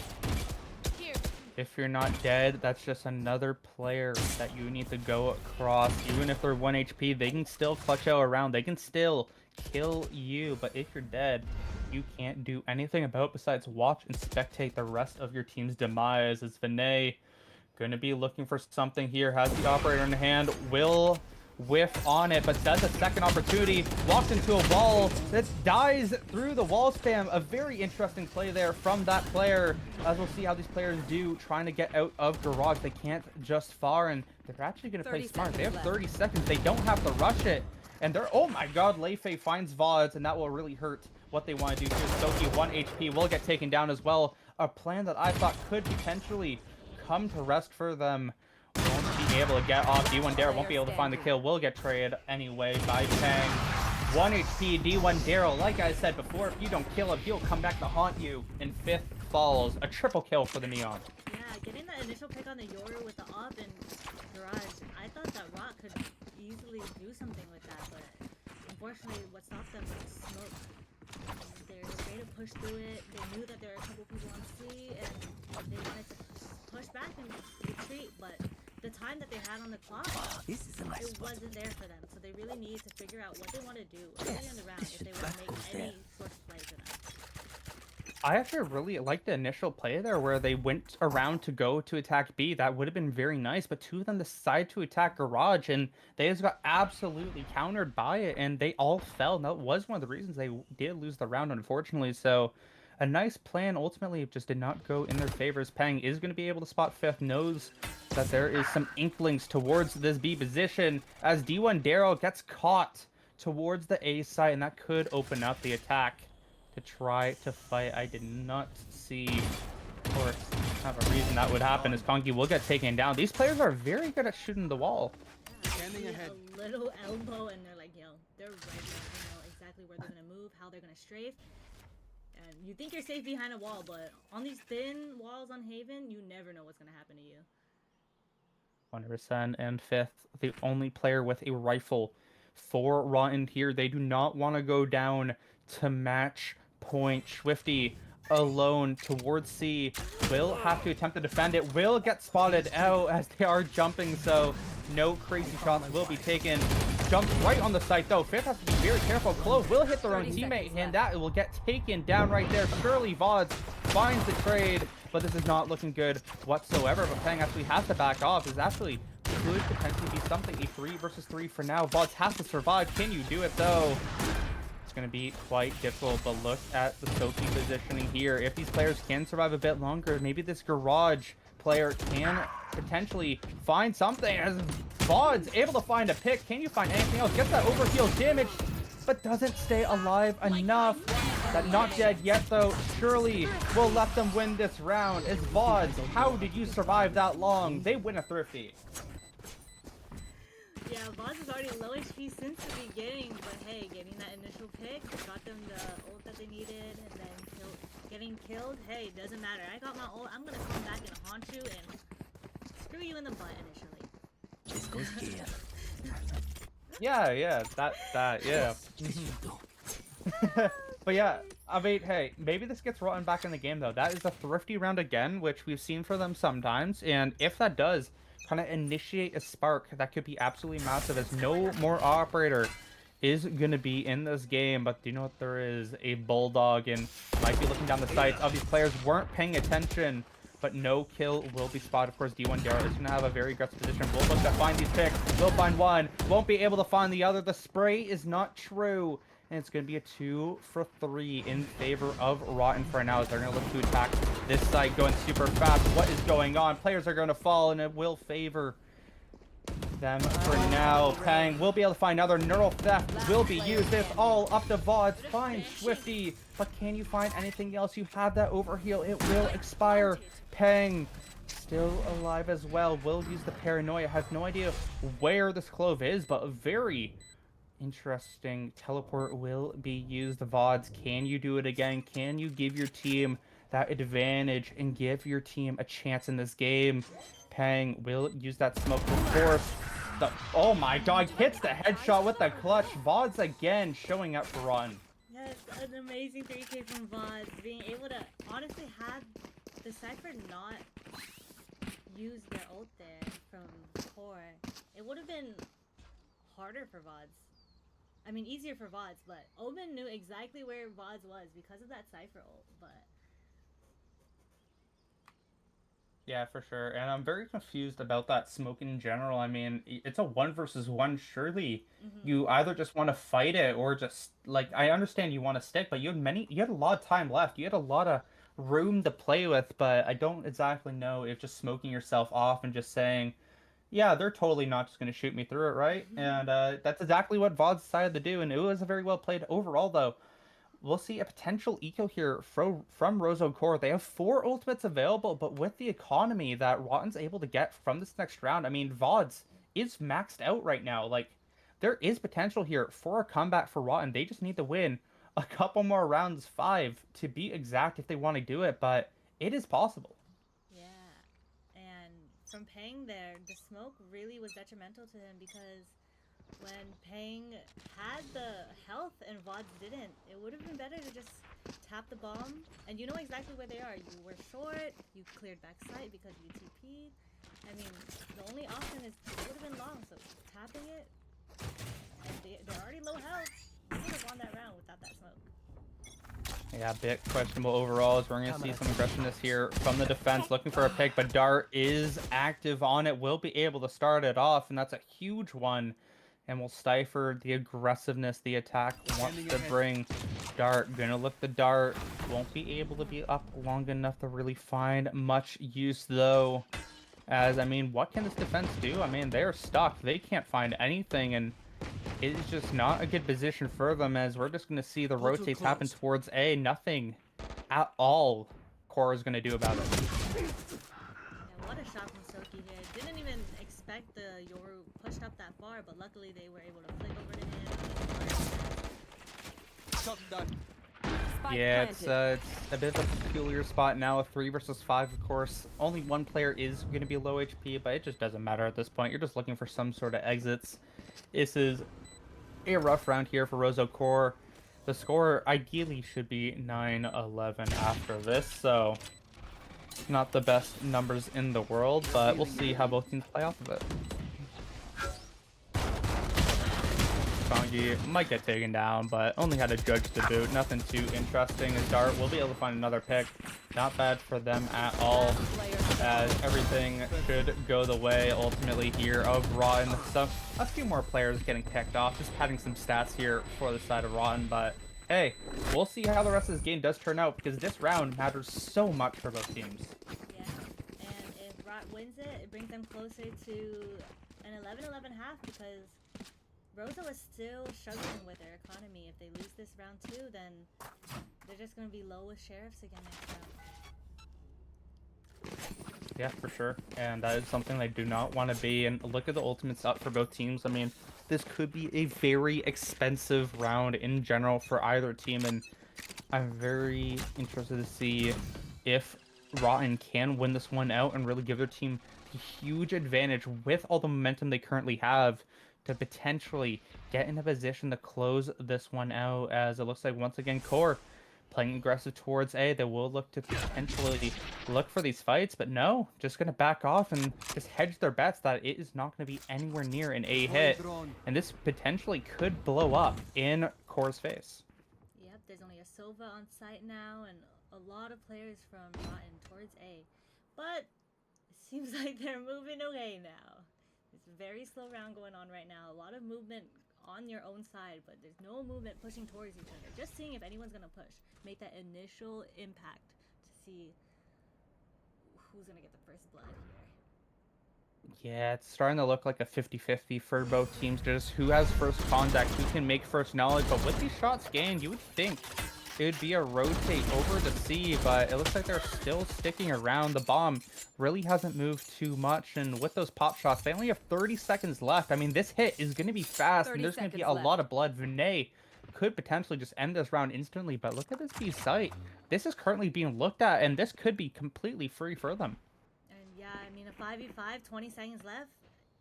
Here. If you're not dead, that's just another player that you need to go across. Even if they're 1 HP, they can still clutch out around. They can still kill you. But if you're dead, you can't do anything about it besides watch and spectate the rest of your team's demise. As Vinay going to be looking for something here. Has the operator in hand. Will whiff on it, but does a second opportunity. Walks into a wall that dies through the wall spam. A very interesting play there from that player. As we'll see how these players do trying to get out of garage. They can't just far, and they're actually going to play 30 smart. They have seconds 30 seconds. They don't have to rush it. And they're, oh my god, Leifei finds VODs, and that will really hurt what they want to do here. Soki, 1 HP, will get taken down as well. A plan that I thought could potentially come to rest for them. Won't be able to get off. G1W4 won't be able to find the kill. Will get traded anyway by Peng. 1 HP, G1W4. Like I said before, if you don't kill him, he'll come back to haunt you. And 5th falls. A triple kill for the Neon. Yeah, getting that initial pick on the Yoru with the op and garage, I thought that Rock could easily do something with that, but unfortunately what stopped them was smoke. They're afraid to push through it. They knew that there were a couple people on C, and they wanted to push back and retreat, but the time that they had on the clock, This is a nice it spot. wasn't there for them. So they really needed to figure out what they want to do early in the round if they want to make any sort of plays in it. I actually really liked the initial play there where they went around to go to attack B. That would have been very nice, but two of them decided to attack Garage, and they just got absolutely countered by it, and they all fell. And that was one of the reasons they did lose the round, unfortunately. So a nice plan ultimately just did not go in their favor. As Peng is going to be able to spot 5th, knows that there is some inklings towards this B position as D1W4 gets caught towards the A site, and that could open up the attack to try to fight. I did not see or have a reason that would happen as Conky will get taken down. These players are very good at shooting the wall. Standing See ahead. a little elbow and they're like, yo, they're right there. They know exactly where they're gonna move, how they're gonna strafe. And you think you're safe behind a wall, but on these thin walls on Haven, you never know what's gonna happen to you. 100%. And 5th, the only player with a rifle for Rotten here. They do not want to go down to match point. Swifty alone towards C. Will have to attempt to defend it. Will get spotted out as they are jumping, so no crazy shots will be taken. Jumps right on the site though. 5th has to be very careful. Clove will hit their own 30 teammate, seconds and left. that will get taken down right there. Surely VODs finds the trade, but this is not looking good whatsoever. But Peng actually has to back off. This actually could potentially be something. A 3 versus 3 for now. VODs has to survive. Can you do it though? It's going to be quite difficult, but look at the Soki positioning here. If these players can survive a bit longer, maybe this Garage player can potentially find something. As VOD's able to find a pick, can you find anything else? Gets that overheal damage, but doesn't stay alive enough. That not dead yet, though. Surely will let them win this round. As VODs, how did you survive that long? They win a thrifty. Yeah, Boz is already low HP since the beginning, but hey, getting that initial pick got them the ult that they needed, and then getting killed, hey, doesn't matter. I got my ult, I'm gonna come back and haunt you and screw you in the butt initially. This goes here. Yeah, yeah. This should do. But yeah, I mean, hey, maybe this gets Rotten back in the game, though. That is a thrifty round again, which we've seen for them sometimes. And if that does kind of initiate a spark, that could be absolutely massive, as no more operator is going to be in this game. But do you know what? There is a Bulldog, and might be looking down the sights of these players. Weren't paying attention, but no kill will be spotted. Of course, D1W4 is going to have a very aggressive position. Will look to find these picks. Will find one. Won't be able to find the other. The spray is not true. And it's going to be a 2 for 3 in favor of Rotten for now, as they're going to look to attack this side going super fast. What is going on? Players are going to fall, and it will favor them for now. Peng will be able to find another. Neural Theft will be used. It's all up to VODs. Find Swifty, but can you find anything else? You have that overheal. It will expire. Peng still alive as well. Will use the paranoia. Has no idea where this Clove is, but a very interesting teleport will be used. The VODs, can you do it again? Can you give your team that advantage and give your team a chance in this game. Peng will use that smoke to force. Oh my god, hits the headshot with the clutch. VODs again showing up for Run. Yes, an amazing 3K from VODs. Being able to honestly have the Cypher not use their ult there from Core, it would have been harder for VODs. I mean, easier for VODs, but Omen knew exactly where VODs was because of that Cypher ult, but... Yeah, for sure. And I'm very confused about that smoke in general. I mean, it's a 1 versus 1. Surely you either just want to fight it or just like I understand you want to stick, but you had a lot of time left. You had a lot of room to play with, but I don't exactly know if just smoking yourself off and just saying, yeah, they're totally not just going to shoot me through it, right? And that's exactly what VOD decided to do, and it was a very well played overall, though. We'll see a potential eco here from Rozo Core. They have 4 ultimates available, but with the economy that Rotten's able to get from this next round, I mean, VODs is maxed out right now. Like, there is potential here for a comeback for Rotten. They just need to win a couple more rounds, 5 to be exact if they want to do it, but it is possible. Yeah, and from Peng there, the smoke really was detrimental to him because when Peng had the health and VODs didn't, it would have been better to just tap the bomb, and you know exactly where they are. You were short, you cleared back sight because you TP'd. I mean, the only option is it would have been long, so tapping it, and they're already low health. You would have won that round without that smoke. Yeah, bit questionable overall as we're going to see some aggressiveness here from the defense looking for a pick, but Dart is active on it, will be able to start it off, and that's a huge one. And will stifle the aggressiveness the attack wants to bring. Dart, gonna look the Dart. Won't be able to be up long enough to really find much use, though. As, I mean, what can this defense do? I mean, they're stuck. They can't find anything, and it is just not a good position for them, as we're just gonna see the rotates happen towards A. Nothing at all Core is gonna do about it. Yeah, what a shot from Soki here. Didn't even expect the Yoru pushed up that far, but luckily they were able to flick over to him. Yeah, it's a bit of a peculiar spot now. A 3 versus 5, of course. Only one player is going to be low HP, but it just doesn't matter at this point. You're just looking for some sort of exits. This is a rough round here for Rozo Core. The score ideally should be 9-11 after this, so not the best numbers in the world, but we'll see how both teams play off of it. Kongi might get taken down, but only had a judge to boot. Nothing too interesting. As Dart will be able to find another pick. Not bad for them at all, as everything should go the way ultimately here of Rotten. So a few more players getting kicked off, just padding some stats here for the side of Rotten, but hey, we'll see how the rest of this game does turn out, because this round matters so much for both teams. Yeah, and if Rot wins it, it brings them closer to an 11-11 half, because Rosa is still struggling with their economy. If they lose this round too, then they're just going to be low with Sheriffs again next round. Yeah, for sure. And that is something they do not want to be. And look at the ultimates up for both teams. I mean, this could be a very expensive round in general for either team. And I'm very interested to see if Rotten can win this one out and really give their team a huge advantage with all the momentum they currently have to potentially get in a position to close this one out, as it looks like once again Core playing aggressive towards A. They will look to potentially look for these fights, but no, just going to back off and just hedge their bets that it is not going to be anywhere near an A hit, and this potentially could blow up in Core's face. Yep, there's only a Sova on site now, and a lot of players from Rotten towards A, but it seems like they're moving away now. It's a very slow round going on right now. A lot of movement on your own side, but there's no movement pushing towards each other. Just seeing if anyone's going to push. Make that initial impact to see who's going to get the first blood here. Yeah, it's starting to look like a 50-50 for both teams. Just who has first contact, who can make first knowledge. But with these shots gained, you would think it would be a rotate over to C, but it looks like they're still sticking around. The bomb really hasn't moved too much, and with those pop shots, they only have 30 seconds left. I mean, this hit is going to be fast, and there's going to be a lot of blood. Vinay could potentially just end this round instantly, but look at this B site. This is currently being looked at, and this could be completely free for them. And yeah, I mean, a 5v5, 20 seconds left,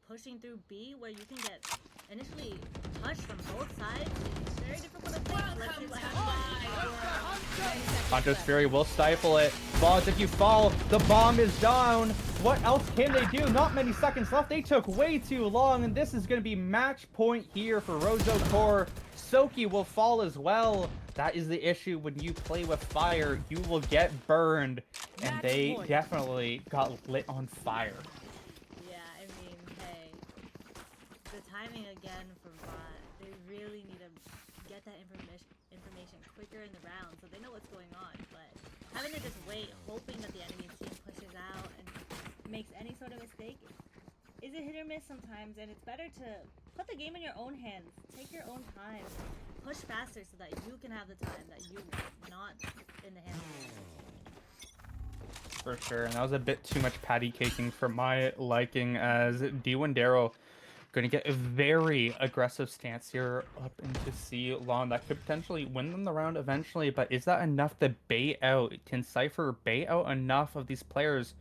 pushing through B, where you can get initially touched from both sides. It's very difficult to think. Let's see what happens. Hunter's Fury will stifle it. Vods, if you fall, the bomb is down. What else can they do? Not many seconds left. They took way too long, and this is going to be match point here for RozoCore. Soki will fall as well. That is the issue when you play with fire. You will get burned, and they definitely got lit on fire. Yeah, I mean, hey, the timing again from Bot. They really need to get that information quicker in the round so they know what's going on. But having to just wait, hoping that the enemy team pushes out and makes any sort of mistake is a hit or miss sometimes. And it's better to put the game in your own hands. Take your own time. Push faster so that you can have the time that you want, not in the hands of For sure, and that was a bit too much patty caking for my liking, as G1W4 going to get a very aggressive stance here up into C long. That could potentially win them the round eventually, but is that enough to bait out? Can Cypher bait out enough of these players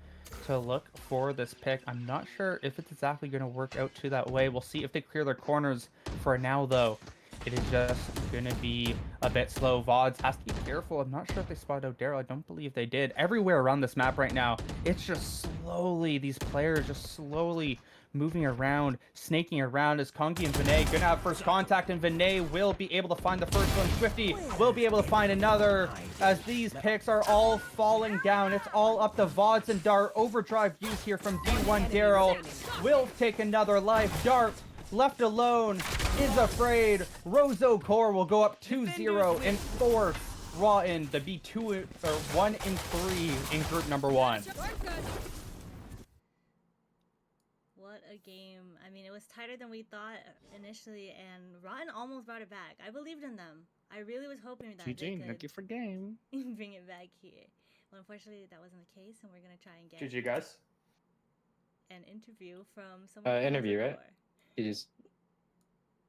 to look for this pick? I'm not sure if it's exactly going to work out to that way. We'll see if they clear their corners. For now, though, it is just going to be a bit slow. Vods has to be careful. I'm not sure if they spotted out Daryl. I don't believe they did. Everywhere around this map right now, it's just slowly, these players just slowly moving around, snaking around, as Kongi and Vinay gonna have first contact, and Vinay will be able to find the first one. Swifty will be able to find another, as these picks are all falling down. It's all up to Vods and Dart. Overdrive use here from G1W4 will take another life. Dart, left alone, is afraid. RozoCore will go up 2-0 and force Rotten to be 1-3 in group number 1. What a game. I mean, it was tighter than we thought initially, and Rotten almost brought it back. I believed in them. I really was hoping that they could for game. bring it back here. Well, unfortunately, that wasn't the case, and we're going to try and get GG, guys. an interview from someone. Interview, right? GG's.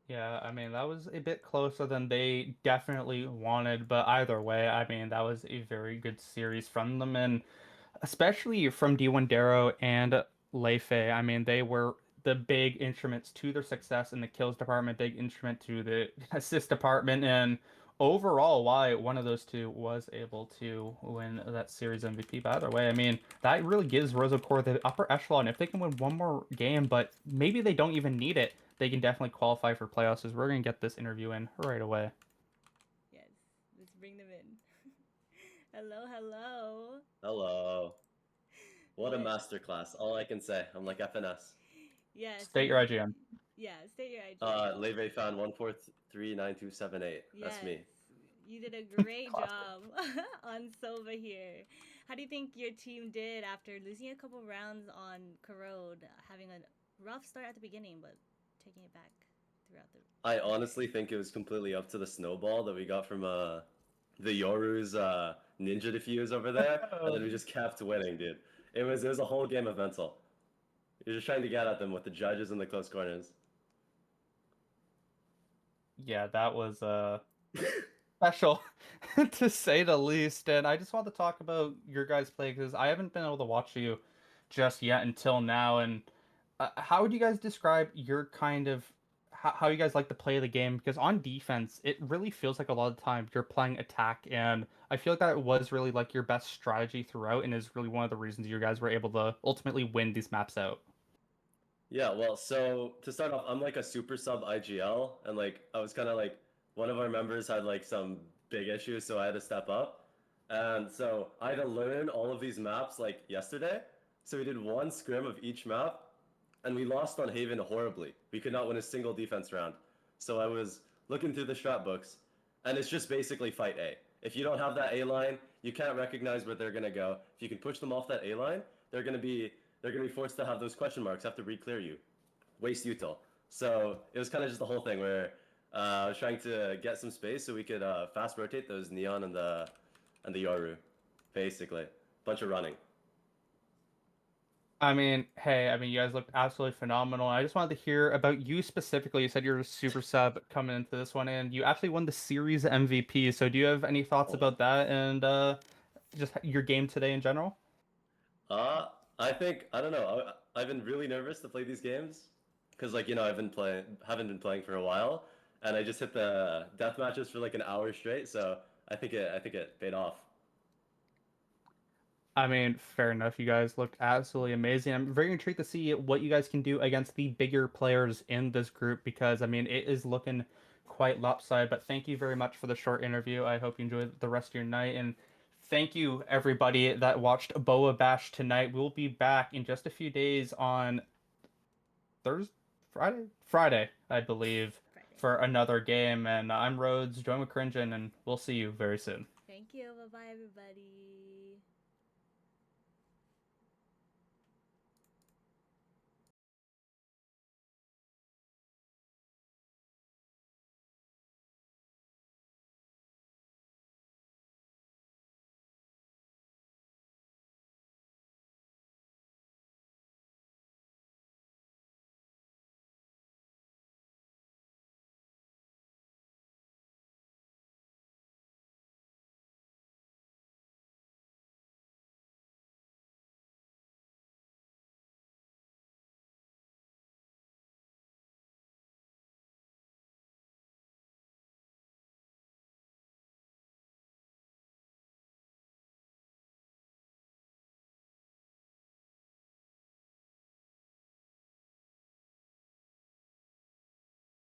Yeah, I mean, that was a bit closer than they definitely wanted, but either way, I mean, that was a very good series from them, and especially from G1W4 and Leifei. I mean, they were the big instruments to their success in the kills department, big instrument to the assist department, and overall why one of those two was able to win that series MVP. By the way, I mean, that really gives RozoCore the upper echelon. If they can win one more game, but maybe they don't even need it, they can definitely qualify for playoffs, as we're going to get this interview in right away. Yes, let's bring them in. Hello, hello. Hello. What a Yeah. masterclass. All I can say. I'm like FNS. Yes. State your IGN. Yeah, state your IG. Leve fan 1439278. That's me. You did a great job on Sova here. How do you think your team did after losing a couple rounds on Corrode, having a rough start at the beginning, but taking it back throughout the... I honestly think it was completely up to the snowball that we got from the Yoru's ninja diffuse over there, and then we just kept winning, dude. It was a whole game of mental. You're just trying to get at them with the judges in the close corners. Yeah, that was special to say the least. And I just want to talk about your guys' play, because I haven't been able to watch you just yet until now. And how would you guys describe your kind of how you guys like to play the game? Because on defense, it really feels like a lot of the time you're playing attack, and I feel like that was really like your best strategy throughout, and is really one of the reasons you guys were able to ultimately win these maps out. Yeah, well, so to start off, I'm like a super sub IGL, and like I was kind of like one of our members had like some big issues, so I had to step up. And so I had to learn all of these maps like yesterday. So we did one scrim of each map, and we lost on Haven horribly. We could not win a single defense round. So I was looking through the strat books, and it's just basically fight A. If you don't have that A line, you can't recognize where they're gonna go. If you can push them off that A line, they're gonna be forced to have those question marks, have to re-clear you, waste util. So it was kind of just the whole thing where I was trying to get some space so we could fast rotate those Neon and the Yoru, basically. Bunch of running. I mean, hey, I mean, you guys looked absolutely phenomenal. I just wanted to hear about you specifically. You said you're a super sub coming into this one, and you actually won the series MVP. So, do you have any thoughts Oh. about that and just your game today in general? I think I don't know. I've been really nervous to play these games because, like, haven't been playing for a while, and I just hit the death matches for like an hour straight. So I think it paid off. I mean, fair enough. You guys looked absolutely amazing. I'm very intrigued to see what you guys can do against the bigger players in this group because, I mean, it is looking quite lopsided. But thank you very much for the short interview. I hope you enjoy the rest of your night. And thank you, everybody that watched Boa Bash tonight. We'll be back in just a few days on Thursday, Friday, I believe, Friday. for another game. And I'm Rhodes, join with Cringin, and we'll see you very soon. Thank you. Bye bye, everybody.